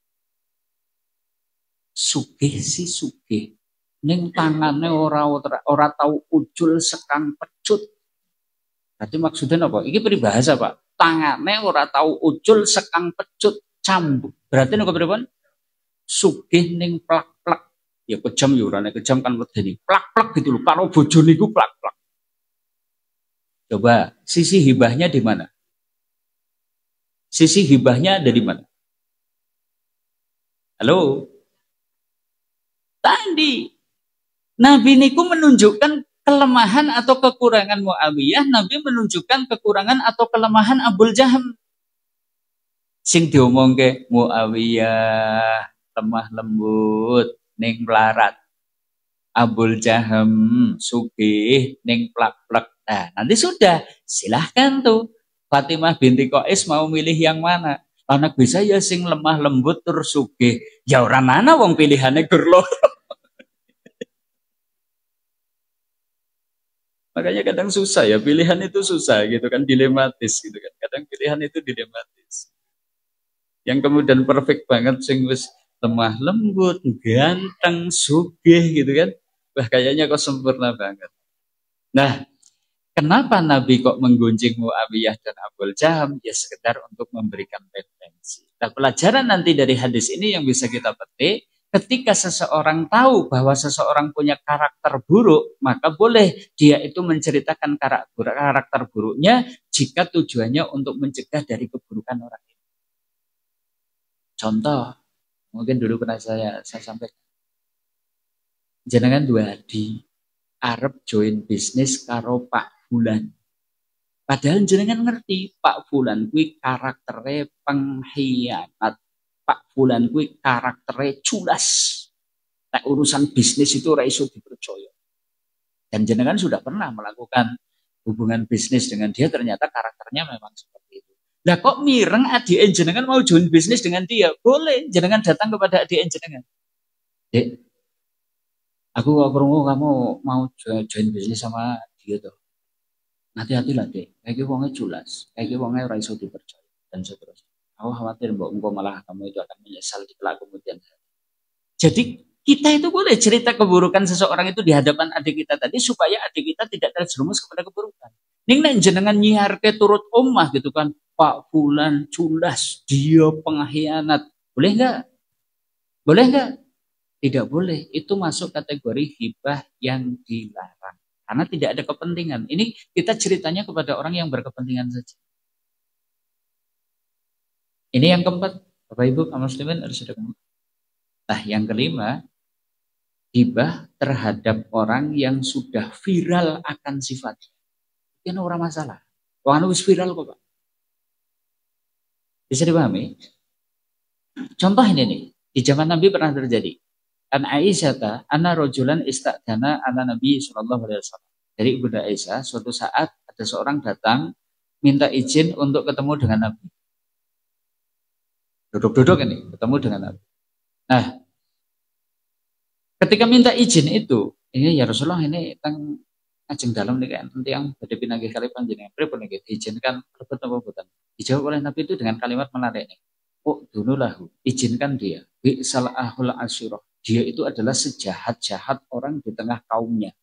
Sugih si sugih ning tangane ora tau ucul sekang pecut. Berarti maksudnya apa? Iki peribahasa, Pak. Tangane ora tau ucul sekang pecut cambuk. Berarti nek pripun? Sugih ning plak-plak. Ya kejam ya orane kejam kan medeni. Plak-plak gitu loh. Karo bojone iku plak-plak. Coba sisi hibahnya di mana? Sisi hibahnya ada di mana? Halo? Tadi Nabi niku menunjukkan kelemahan atau kekurangan Muawiyah, Nabi menunjukkan kekurangan atau kelemahan Abul Jaham. Sing diomongke Muawiyah lemah lembut ning melarat. Abul Jaham sugih ning plak-plak. Nah, nanti sudah silahkan tuh Fatimah binti Qais mau milih yang mana. Anak bisa ya sing lemah lembut terus sugih. Ya orang mana wong pilihannya gerlo. Makanya kadang susah ya, pilihan itu susah gitu kan, dilematis gitu kan. Kadang pilihan itu dilematis. Yang kemudian perfect banget sing wis lemah lembut, ganteng, sugih gitu kan. Wah, kayaknya kok sempurna banget. Nah, kenapa Nabi kok menggunjing Muawiyah dan Abul Jaham? Ya sekedar untuk memberikan referensi. Nah, pelajaran nanti dari hadis ini yang bisa kita petik, ketika seseorang tahu bahwa seseorang punya karakter buruk, maka boleh dia itu menceritakan karakter buruknya jika tujuannya untuk mencegah dari keburukan orang itu. Contoh, mungkin dulu pernah saya sampaikan. Jenengan dua di arep join bisnis karo Pak Bulan. Padahal jenengan ngerti Pak Bulan kuwi karaktere pengkhianat. Pak Fulan kuwi karakternya culas. Nah, urusan bisnis itu ora iso dipercaya. Dan jenengan sudah pernah melakukan hubungan bisnis dengan dia, ternyata karakternya memang seperti itu. Lah kok mireng adik jenengan mau join bisnis dengan dia? Boleh, jenengan datang kepada adik jenengan. Dek, aku krungu kamu mau join bisnis sama dia tuh. Hati-hati lah, Dek. Kayak wongnya culas, kayak wongnya ora iso dipercaya dan seterusnya. Aku khawatir mbok engko malah kamu itu akan menyesal di kelak kemudian hari. Jadi kita itu boleh cerita keburukan seseorang itu di hadapan adik kita tadi supaya adik kita tidak terjerumus kepada keburukan. Ning nek jenengan nyiarke turut omah gitu kan, Pak Fulan culas, dia pengkhianat. Boleh enggak? Boleh enggak? Tidak boleh. Itu masuk kategori hibah yang dilarang. Karena tidak ada kepentingan. Ini kita ceritanya kepada orang yang berkepentingan saja. Ini yang keempat, Bapak Ibu kaum muslimin harus ada. Nah, yang kelima, hibah terhadap orang yang sudah viral akan sifatnya. Ini orang masalah. Orang harus viral kok, Pak. Bisa dipahami? Contoh ini nih, di zaman Nabi pernah terjadi. An Aisyah anna rojulan istadana ala Nabi sallallahu alaihi wasallam. Dari Ibunda Aisyah, suatu saat ada seorang datang minta izin untuk ketemu dengan Nabi. Duduk-duduk ini, ketemu dengan Nabi. Nah, ketika minta izin itu, ini ya Rasulullah ini tentang ajeng dalam nih kan, nanti yang pada pinagih kali panjenengan, pripun niki diizinkan rebut apa boten. Dijawab oleh Nabi itu dengan kalimat menarik nih. Oh, dunulahu, izinkan dia. Bi'sal ahul asyirah. Dia itu adalah sejahat-jahat orang di tengah kaumnya.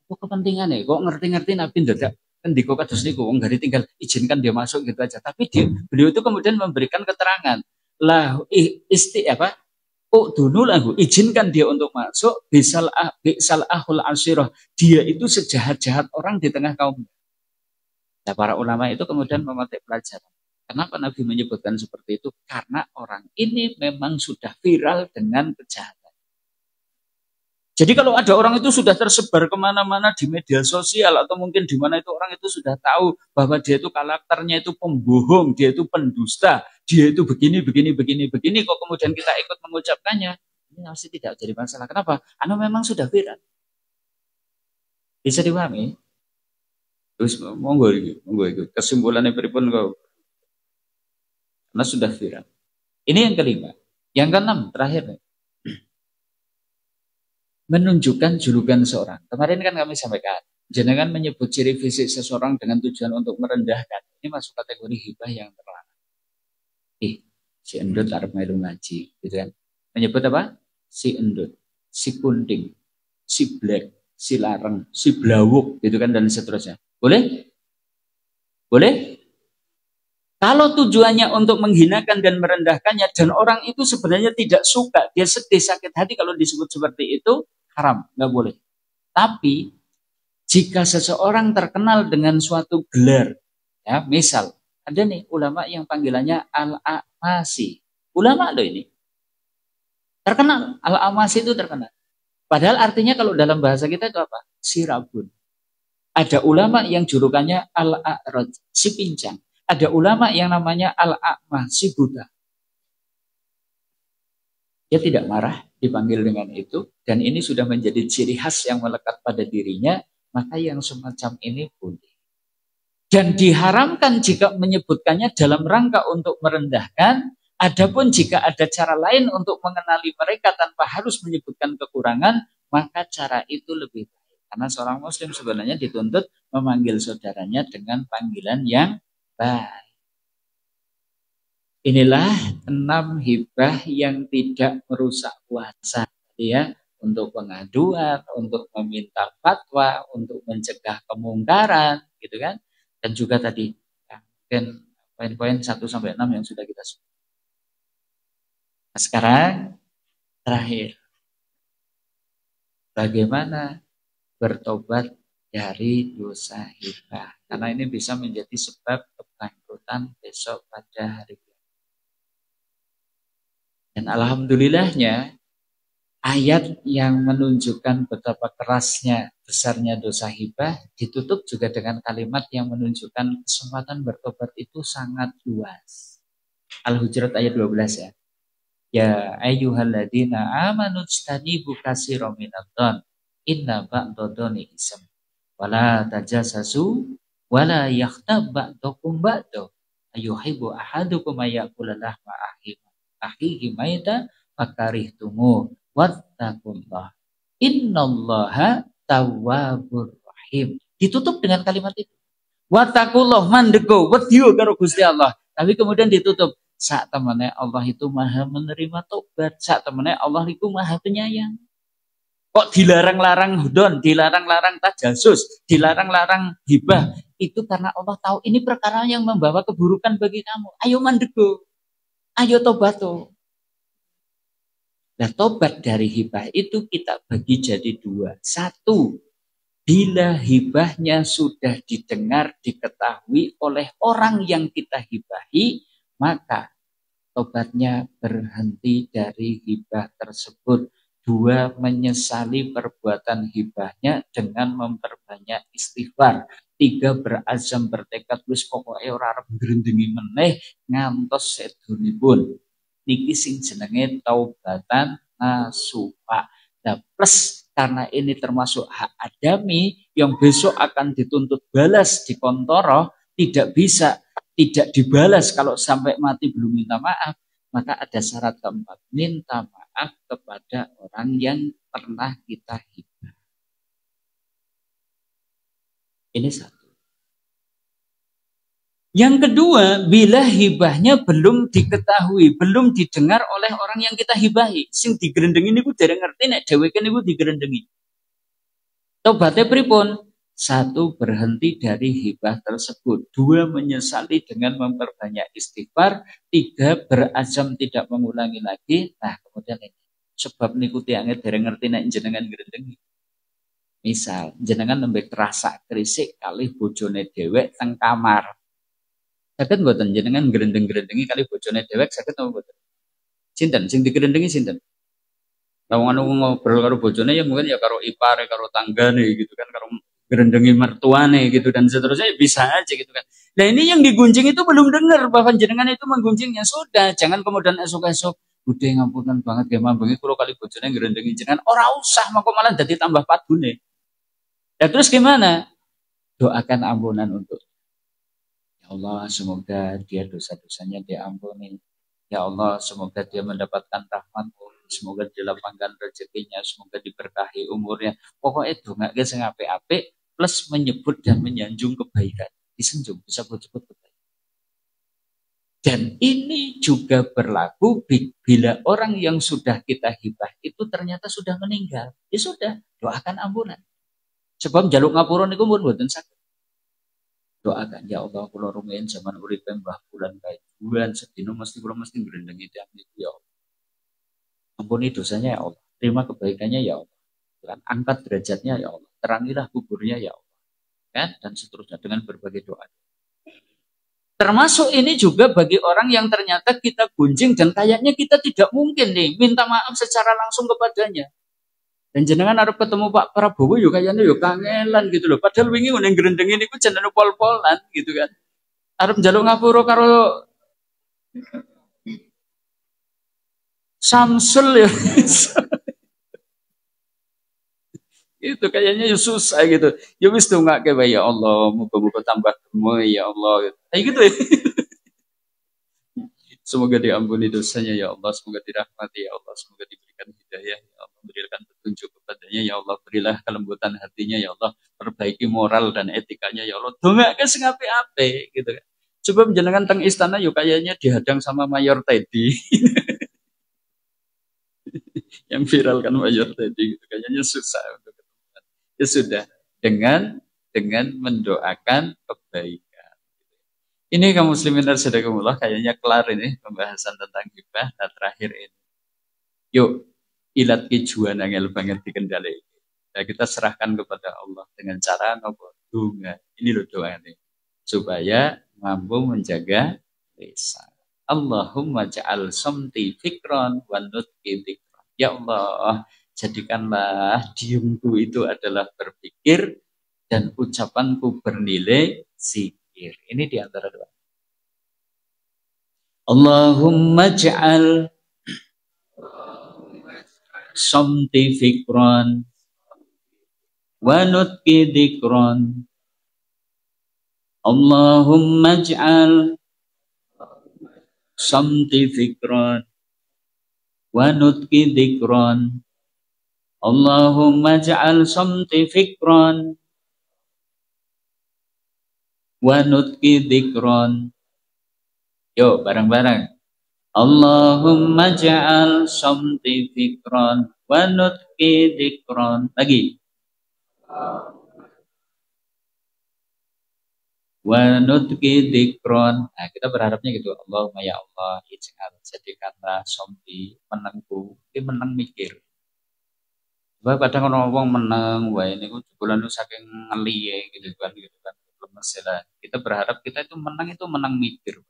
Kok kepentingannya? Kok ngerti-ngerti Nabi ndadak ndika kados niku wong gari tinggal izinkan dia masuk gitu aja. Tapi beliau itu kemudian memberikan keterangan. Lah apa? Oh, dunulahu, izinkan dia untuk masuk. Bi'sal ahul asyirah. Dia itu sejahat-jahat orang di tengah kaumnya. Nah, para ulama itu kemudian memetik pelajaran. Kenapa Nabi menyebutkan seperti itu? Karena orang ini memang sudah viral dengan kejahatan. Jadi kalau ada orang itu sudah tersebar kemana-mana di media sosial atau mungkin di mana itu orang itu sudah tahu bahwa dia itu karakternya itu pembohong, dia itu pendusta, dia itu begini, kok kemudian kita ikut mengucapkannya, ini pasti tidak jadi masalah. Kenapa? Karena memang sudah viral. Bisa dipahami? Terus monggo kesimpulannya pripun kok? Karena sudah viral. Ini yang kelima. Yang keenam, terakhir. Menunjukkan julukan seorang. Kemarin kan kami sampaikan. Jenengan menyebut ciri fisik seseorang dengan tujuan untuk merendahkan. Ini masuk kategori hibah yang terlarang. Si endut arep melu ngaji. Gitu kan. Menyebut apa? Si endut, si kunting, si black, si lareng, si blawuk. Gitu kan, dan seterusnya. Boleh? Boleh? Kalau tujuannya untuk menghinakan dan merendahkannya dan orang itu sebenarnya tidak suka, dia sedih, sakit hati kalau disebut seperti itu, haram, nggak boleh. Tapi jika seseorang terkenal dengan suatu gelar, ya misal ada nih ulama yang panggilannya Al-A'masi, ulama loh ini, terkenal, Al-A'masi itu terkenal. Padahal artinya kalau dalam bahasa kita itu apa? Sirabun. Ada ulama yang julukannya Al-A'raj, si pincang. Ada ulama yang namanya Al-A'mah, si buta. Dia tidak marah dipanggil dengan itu, dan ini sudah menjadi ciri khas yang melekat pada dirinya, maka yang semacam ini boleh. Dan diharamkan jika menyebutkannya dalam rangka untuk merendahkan, adapun jika ada cara lain untuk mengenali mereka tanpa harus menyebutkan kekurangan, maka cara itu lebih baik. Karena seorang muslim sebenarnya dituntut memanggil saudaranya dengan panggilan yang baik. Inilah 6 hibah yang tidak merusak puasa, ya, untuk pengaduan, untuk meminta fatwa, untuk mencegah kemungkaran, gitu kan? Dan juga tadi ya, mungkin poin-poin 1 sampai 6 yang sudah kita sebut. Nah, sekarang terakhir, bagaimana bertobat dari dosa hibah? Karena ini bisa menjadi sebab kebangkrutan besok pada hari. Dan alhamdulillahnya ayat yang menunjukkan betapa kerasnya, besarnya dosa hibah ditutup juga dengan kalimat yang menunjukkan kesempatan bertobat itu sangat luas. Al-Hujurat ayat 12 ya. Ya ayyuhalladzina amanu ijtanibu katsiran minadh-dhon inna ba'dadh-dhoni ism wala tajassasu wala yaghtab ba'dukum ba'da ayuhibbu ahadukum ayyakula lahma akhihi maita fakarihtumu wattaqullah innallaha tawwabur rahim. Ditutup dengan kalimat itu. Wattaqullah, mandego wedya karo Gusti Allah. Tapi kemudian ditutup sak temene Allah itu Maha menerima tobat, sak temene Allah itu Maha penyayang. Kok dilarang-larang hudon, dilarang-larang tajasus, dilarang-larang hibah? Itu karena Allah tahu ini perkara yang membawa keburukan bagi kamu. Ayo mandego. Ayo tobat tuh. Nah, tobat dari hibah itu kita bagi jadi 2. 1, bila hibahnya sudah didengar, diketahui oleh orang yang kita hibahi, maka tobatnya berhenti dari hibah tersebut. 2, menyesali perbuatan hibahnya dengan memperbanyak istighfar. 3, berazam bertekad wis pokoke ora arep ngrendengi meneh ngantos sedunipun. niki sing jenenge taubatan nasuha. Nah, plus karena ini termasuk hak adami yang besok akan dituntut balas di kontoro, tidak bisa tidak dibalas kalau sampai mati belum minta maaf, maka ada syarat keempat, minta maaf kepada orang yang pernah kita hibah. Ini satu. Yang kedua, bila hibahnya belum diketahui, belum didengar oleh orang yang kita hibahi. Sing digerendengi niku dereng ngerti nek dheweke niku digerendengi. Tobatnya pripun? Satu, berhenti dari hibah tersebut. Dua, menyesali dengan memperbanyak istighfar. Tiga, berazam tidak mengulangi lagi. Nah, kemudian ini. Sebab niku tiange dereng ngerti nek jenengan gerendengi. Misal, jenengan nembe kerasa krisik kali bojone dhewek teng kamar. Saged mboten jenengan gerendeng-gerendengi kali bojone dhewek saged napa mboten? Sinten sing digerendengi sinten? Lawangan ngobrol karo bojone ya mungkin ya karo ipare, karo tanggane gitu kan, karo gerendengi mertuane gitu dan seterusnya ya bisa aja gitu kan. Nah ini yang digunjing itu belum dengar bahwa jenengan itu menggunjingnya, sudah jangan kemudian esok-esok udah ngapunten banget ya mambengi kula kali bojone gerendengi jenengan ora usah mengko malah dadi tambah padune. Ya terus gimana? Doakan ampunan untuk ya Allah, semoga dia dosa-dosanya diampuni. Ya Allah, semoga dia mendapatkan rahmat-Mu. Semoga dilapangkan rezekinya, semoga diberkahi umurnya. Pokoknya dongake sing apik-apik plus menyebut dan menyanjung kebaikan. Disenjung, bisa sebut kebaikan. Dan ini juga berlaku bila orang yang sudah kita hibah itu ternyata sudah meninggal. Ya sudah, doakan ampunan. Sebab jaluk ngapura niku pun mboten saged. Doakan ya Allah kula rumiyin zaman uripe Mbah Bulan kae bulan sedina mesti kula mesti ngrendengi tiyang niku ya Allah. Ampuni dosanya ya Allah, terima kebaikannya ya Allah. Dan angkat derajatnya ya Allah, terangilah kuburnya ya Allah. Kan? Dan seterusnya dengan berbagai doa. Termasuk ini juga bagi orang yang ternyata kita gunjing dan kayaknya kita tidak mungkin nih minta maaf secara langsung kepadanya. Dan jenengan harus ketemu Pak Prabowo yuk kayaknya yuk kangelan gitu loh. Padahal wingi yang gerendeng ini ku jenenge pol-polan gitu kan. Arep njaluk ngapura karo Samsul ya. Itu kayaknya ya susah gitu. Ya wis dongake wae ya Allah, muga-muga tambah gemoy ya Allah. Kayak gitu ya. Semoga diampuni dosanya ya Allah, semoga dirahmati ya Allah, semoga diberikan hidayah ya Allah, berikan petunjuk kepadanya ya Allah, berilah kelembutan hatinya ya Allah, perbaiki moral dan etikanya ya Allah. Dongake sing apik-apik gitu kan. Coba menjalankan teng istana yuk kayaknya dihadang sama Mayor Teddy. Yang viral kan Mayor Teddy gitu. Kayaknya susah untuk ketemuan. Ya sudah, dengan mendoakan kebaikan. Ini kaum muslimin rahimakumullah, kayaknya kelar ini pembahasan tentang hibah. Nah terakhir ini, yuk ilat kejuan angel banget dikendali. Nah, kita serahkan kepada Allah dengan cara nopo dunga. Ini loh doa ini supaya mampu menjaga lisan. Allahumma ja'al somti fikron wa nutqi dzikron. Ya Allah, jadikanlah diamku itu adalah berpikir dan ucapanku bernilai zikir. Ini di antara doa. Allahumma ja'al somti fikron wa nutqi dzikron. Allahumma ja'al somti fikron wa nutqi dzikron. Allahumma ja'al somti fikron wa nutqi dzikron. Yuk bareng-bareng. Allahumma ja'al somti fikron wa nutqi dzikron. Lagi. Wa nutqi dzikron. Nah, kita berharapnya gitu. Allahumma ya Allah, jadikanlah somti menengku. Ini meneng mikir. Wah kadang orang ngomong meneng, wah ini bulan itu saking ngeliye gitu kan. Lemes ya. Kita berharap kita itu menang mikir.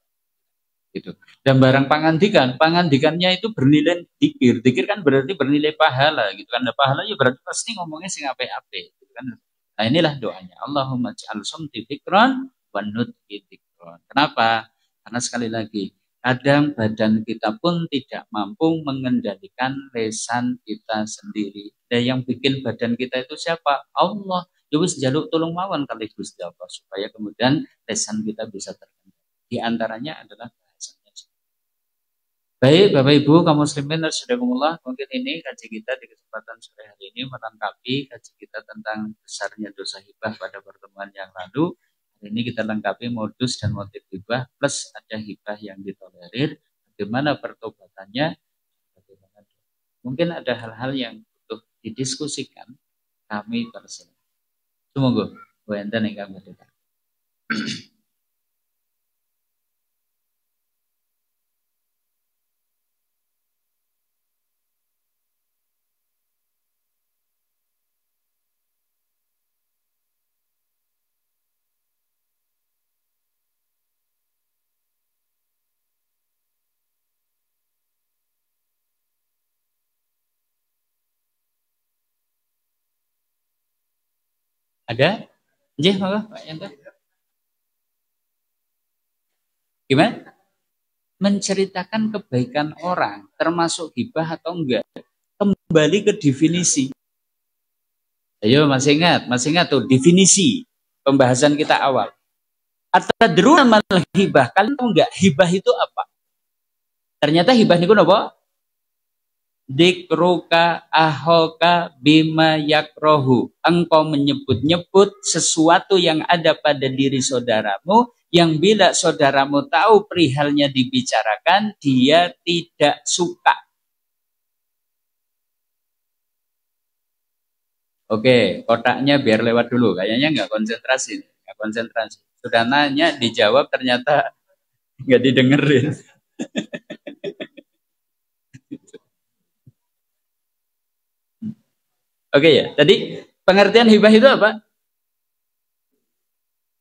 Gitu. Dan barang pangandikannya itu bernilai dikir. Dikir kan berarti bernilai pahala gitu kan. Ada pahala ya berarti pasti ngomongnya sing ape-ape gitu kan. Nah inilah doanya. Allahumma ja'al somti fikran wa nutqi dzikron. Kenapa? Karena sekali lagi Kadang badan kita pun tidak mampu mengendalikan lisan kita sendiri. Dan yang bikin badan kita itu siapa? Allah. Ya wis jaluk tolong mawon kali Gusti Allah supaya kemudian lisan kita bisa terkendali. Di antaranya adalah bahasanya. Baik, Bapak Ibu, kaum muslimin rahimakumullah, mungkin ini kaji kita di kesempatan sore hari ini melengkapi kaji kita tentang besarnya dosa hibah pada pertemuan yang lalu. Hari ini kita lengkapi modus dan motif hibah plus ada hibah yang ditolerir, bagaimana pertobatannya, bagaimana. Mungkin ada hal-hal yang butuh didiskusikan, kami persilakan. Semoga Bu enten ingkang merdeka. Ada? Nggih, monggo Pak Yanto. Gimana? Menceritakan kebaikan orang termasuk hibah atau enggak? Kembali ke definisi. Ayo masih ingat tuh definisi pembahasan kita awal. Atadruna mal hibah. Kalian tahu enggak hibah itu apa? Ternyata hibah niku napa? Dikruka ahoka bima yakrohu. Engkau menyebut-nyebut sesuatu yang ada pada diri saudaramu, yang bila saudaramu tahu perihalnya dibicarakan, dia tidak suka. Oke, kotaknya biar lewat dulu. Kayaknya nggak konsentrasi. Nggak konsentrasi. Sudah nanya, dijawab, ternyata nggak didengerin. Oke ya, tadi pengertian hibah itu apa?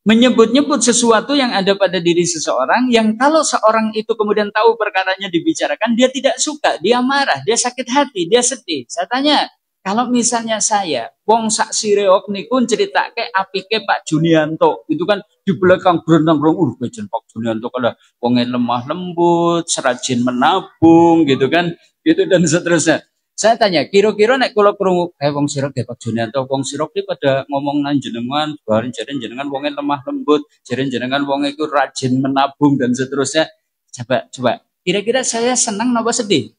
Menyebut-nyebut sesuatu yang ada pada diri seseorang, yang kalau seorang itu kemudian tahu perkaranya dibicarakan, dia tidak suka, dia marah, dia sakit hati, dia sedih. Saya tanya, kalau misalnya saya, wong sak sireok niku ceritake apike Pak Junianto, itu kan di belakang berenang-renang, bejen Pak Junianto kalau wongnya lemah lembut, serajin menabung, gitu kan, gitu dan seterusnya. Saya tanya, kira-kira nek kula krungu wong sirok ya Pak Junianto, wong sirok iki pada ngomong nang jenengan, bareng jaren jenengan wonge lemah lembut, jaren jenengan wonge iku rajin menabung dan seterusnya. Coba. Kira-kira saya senang napa sedih?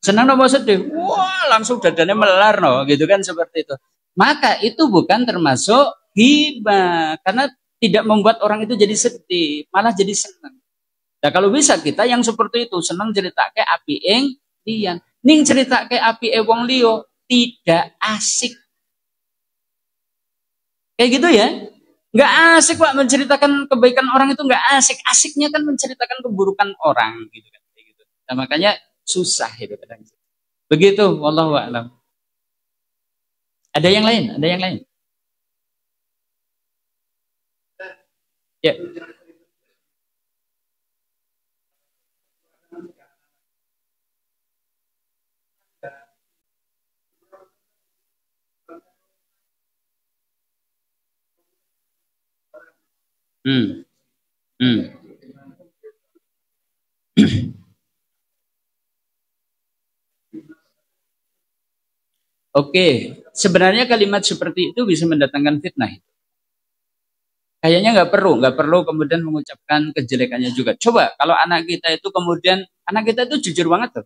Senang napa sedih? Wah, langsung dadane melar no, gitu kan seperti itu. Maka itu bukan termasuk hibah karena tidak membuat orang itu jadi sedih, malah jadi senang. Nah, kalau bisa kita yang seperti itu senang ceritake api ing liyan. Ning ceritake api wong liya tidak asik. Kayak gitu ya. Nggak asik Pak menceritakan kebaikan orang itu nggak asik. Asiknya kan menceritakan keburukan orang gitu kan. Kayak gitu. Nah, makanya susah itu kadang. Begitu, wallahu a'lam. Ada yang lain? Ada yang lain? Ya. Hmm. Hmm. Oke, sebenarnya kalimat seperti itu bisa mendatangkan fitnah. Kayaknya nggak perlu kemudian mengucapkan kejelekannya juga. Coba kalau anak kita itu kemudian anak kita itu jujur banget tuh.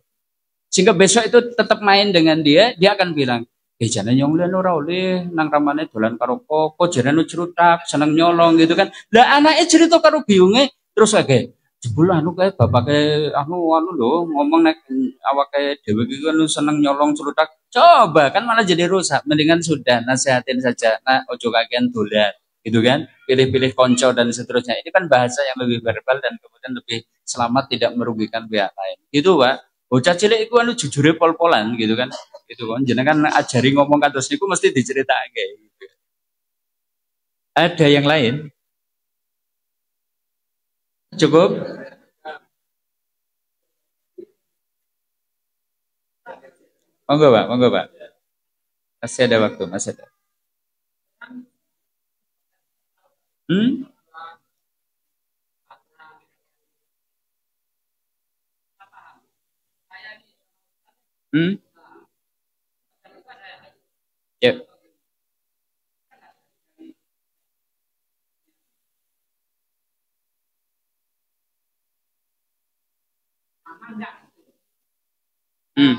Sehingga besok itu tetap main dengan dia akan bilang, jane nyong lian ora oleh nang ramane dolan karo koko, jarane cerutak, seneng nyolong gitu kan. Lah anake cerita karo biunge terus lagi jebul anu kae bapake anu lho ngomong nek awake dhewe iki kan seneng nyolong cerutak. Coba kan malah jadi rusak. Mendingan sudah nasihatin saja. Nah, ojo kakean dolan gitu kan. Pilih-pilih konco dan seterusnya. Ini kan bahasa yang lebih verbal dan kemudian lebih selamat tidak merugikan pihak lain. Gitu, Pak. Bocah cilik iku anu jujure pol-polan gitu kan. Gitu kan. Jenengan ajari ngomong kados niku mesti diceritake gitu. Ada yang lain? Cukup? Monggo, Pak. Monggo, Pak. Masih ada waktu, masih ada. Hmm? Hmm? Ya. Hmm.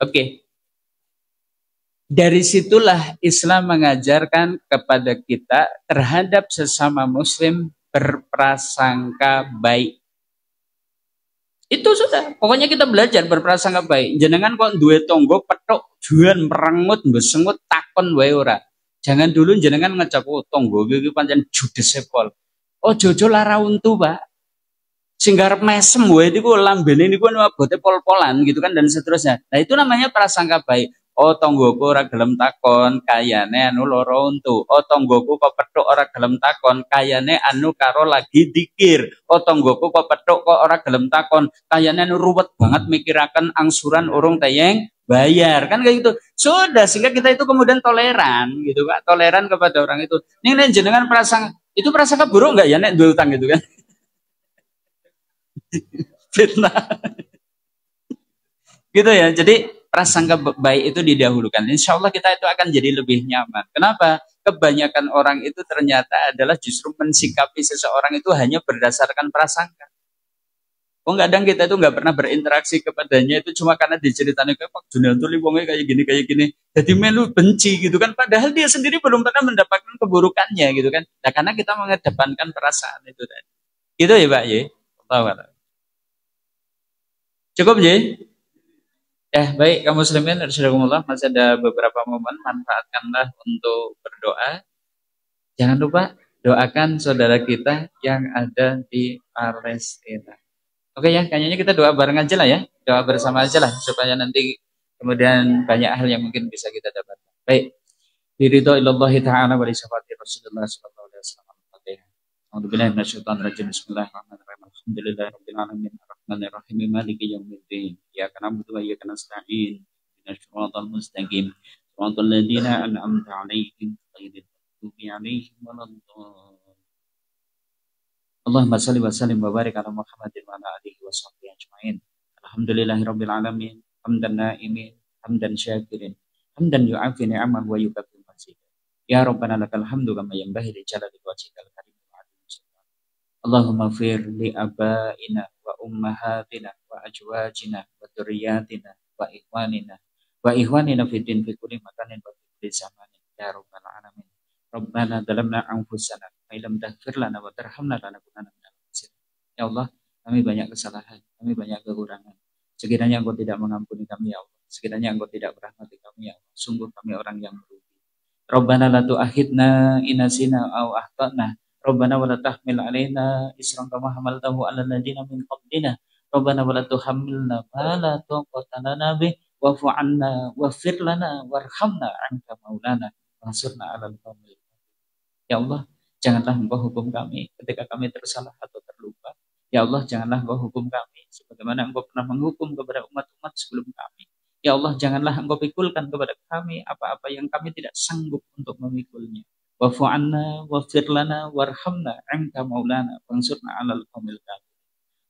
Oke. Dari situlah Islam mengajarkan kepada kita terhadap sesama muslim berprasangka baik. Itu sudah. Pokoknya kita belajar berprasangka baik. Jenengan kok duwe tonggo petok juan merengut besengut takon wae ora. Jangan dulu jenengan ngecap oh tonggo iki pancen judes pol. Oh jojo lara untu, Pak. Sing garep mesem wae niku lambene niku abote pol-polan gitu kan dan seterusnya. Nah, itu namanya prasangka baik. Oh, tonggoku ora gelem takon, kayane anu loro untu. Oh, tonggoku kok petuk ora gelem takon, kayane anu karo lagi dikir. Oh, tonggoku kok petuk kok ora gelem takon, kayane anu ruwet banget mikiraken angsuran urung tayeng bayar. Kan kayak gitu. Sudah sehingga kita itu kemudian toleran gitu, Pak. Toleran kepada orang itu. Ning jenengan prasangka itu prasangka buruk enggak ya nek duwe utang gitu kan? Fitnah. Gitu ya. Jadi prasangka baik itu didahulukan. Insya Allah kita itu akan jadi lebih nyaman. Kenapa? Kebanyakan orang itu ternyata adalah justru mensikapi seseorang itu hanya berdasarkan prasangka. Oh kadang kita itu nggak pernah berinteraksi kepadanya itu cuma karena diceritain kayak Pak Junel tuh wongnya kayak gini. Jadi melu benci gitu kan. Padahal dia sendiri belum pernah mendapatkan keburukannya gitu kan. Nah karena kita mengedepankan perasaan itu tadi. Gitu ya Pak ya. Cukup ya. Baik, kaum muslimin, rahimakumullah, masih ada beberapa momen, manfaatkanlah untuk berdoa. Jangan lupa doakan saudara kita yang ada di Palestina. Oke ya, kayaknya kita doa bareng aja lah ya, doa bersama aja lah supaya nanti kemudian banyak hal yang mungkin bisa kita dapatkan. Baik, biridhoillahi ta'ala wa risafati Rasulullah sallallahu alaihi wasallam. A'udzubillahi minasyaitonir rajim. Bismillahirrahmanirrahim. Alhamdulillahirabbil alamin arrahmanir rahim maliki yaumiddin. Iyyaka na'budu wa iyyaka nasta'in. Ihdinas siratal mustaqim. Shiratal ladzina an'amta 'alaihim ghairil maghdubi 'alaihim waladdallin. Allahumma shalli wa sallim wa barik ala Muhammadin wa ala alihi wa sahbihi ajmain. Alhamdulillahirabbil alamin. Hamdan na'imin, hamdan syakirin, hamdan yu'afi ni'amahu wa yukaffir masih. Ya Rabbana lakal hamdu kama yanbaghi li jalali wajhikal karim. Allahumma fir li abaina wa ummahatina wa ajwajina wa dzurriyyatina wa ikhwanina fid din fi kulli makanin wa fi kulli zamanin ya rabbal alamin. Rabbana dalamna anfusana wa illam taghfir lana wa tarhamna lanakunanna minal khasirin. Ya Allah, kami banyak kesalahan, kami banyak kekurangan. Sekiranya Engkau tidak mengampuni kami ya Allah, sekiranya Engkau tidak merahmati kami ya Allah, sungguh kami orang yang merugi. Rabbana la tu'akhidna in nasina aw akhtana. Rabbana wa la tahmil alaina isran kama hamaltahu 'alal ladzina min qablina. Rabbana wa la tuhammilna ma la taqata lana bih wa'fu 'anna waghfir lana warhamna anta maulana wansurna 'alal qaumil. Ya Allah, janganlah Engkau hukum kami ketika kami tersalah atau terlupa. Ya Allah, janganlah Engkau hukum kami sebagaimana Engkau pernah menghukum kepada umat-umat sebelum kami. Ya Allah, janganlah Engkau pikulkan kepada kami apa-apa yang kami tidak sanggup untuk memikulnya. Wa'fu 'anna waghfir lana warhamna anta maulana wansurna 'alal qaumil kafirin.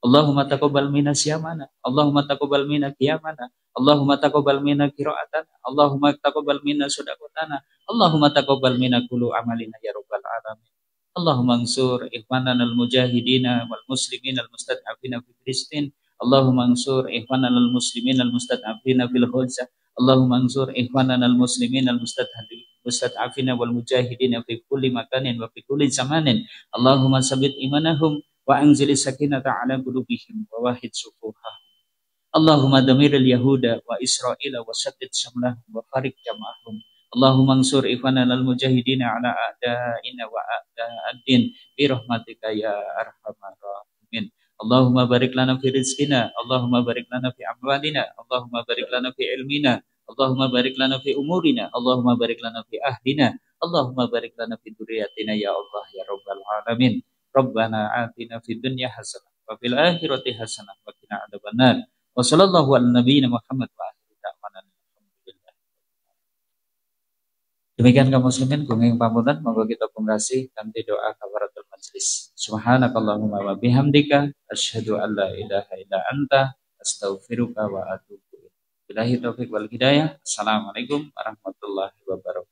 Allahumma taqabbal minna siyamana, Allahumma taqabbal minna qiyamana, Allahumma taqabbal minna qira'atana, Allahumma taqabbal minna shadaqatana, Allahumma taqabbal minna kullu amalina ya rabbal alamin. Allahumma ansur ikhwanana al-mujahidina wal muslimina al-mustad'afina fi Filistin. Allahumma ansur ikhwanana al-muslimina al-mustad'afina fil Ghaza. Allahumma ansur ikhwanana al-muslimina al-mustad'afina wal mujahidina fi kulli makanin wa fi kulli zamanin. Allahumma sabbit imanahum wa anzil sakinata ala qulubihim wa wahid sufuhahum. Allahumma damiril yahuda wa israila wa shaddid shamlahum wa farik jama'ahum. Allahumma ansur ikhwanana al-mujahidina ala a'da'ina wa a'da'ad-din bi rahmatika ya arhamar rahimin. Allahumma barik lana fi rizqina, Allahumma barik lana fi amwalina, Allahumma barik lana fi ilmina, Allahumma barik lana fi umurina, Allahumma barik lana fi ahlina, Allahumma barik lana fi dzurriyyatina ya Allah ya rabbal alamin. Rabbana atina fid dunya hasanah wa fil akhirati hasanah wa qina adzabannar. Wa sallallahu ala nabiyyina Muhammad wa alihi wa alhamdulillah. Demikian kaum muslimin gunging pamunten monggo kita pungkasi kanthi doa kafaratul majelis. Subhanakallahumma wa bihamdika asyhadu an la ilaha illa anta astaghfiruka wa atubu ilaik. Billahi taufiq wal hidayah. Assalamualaikum warahmatullahi wabarakatuh.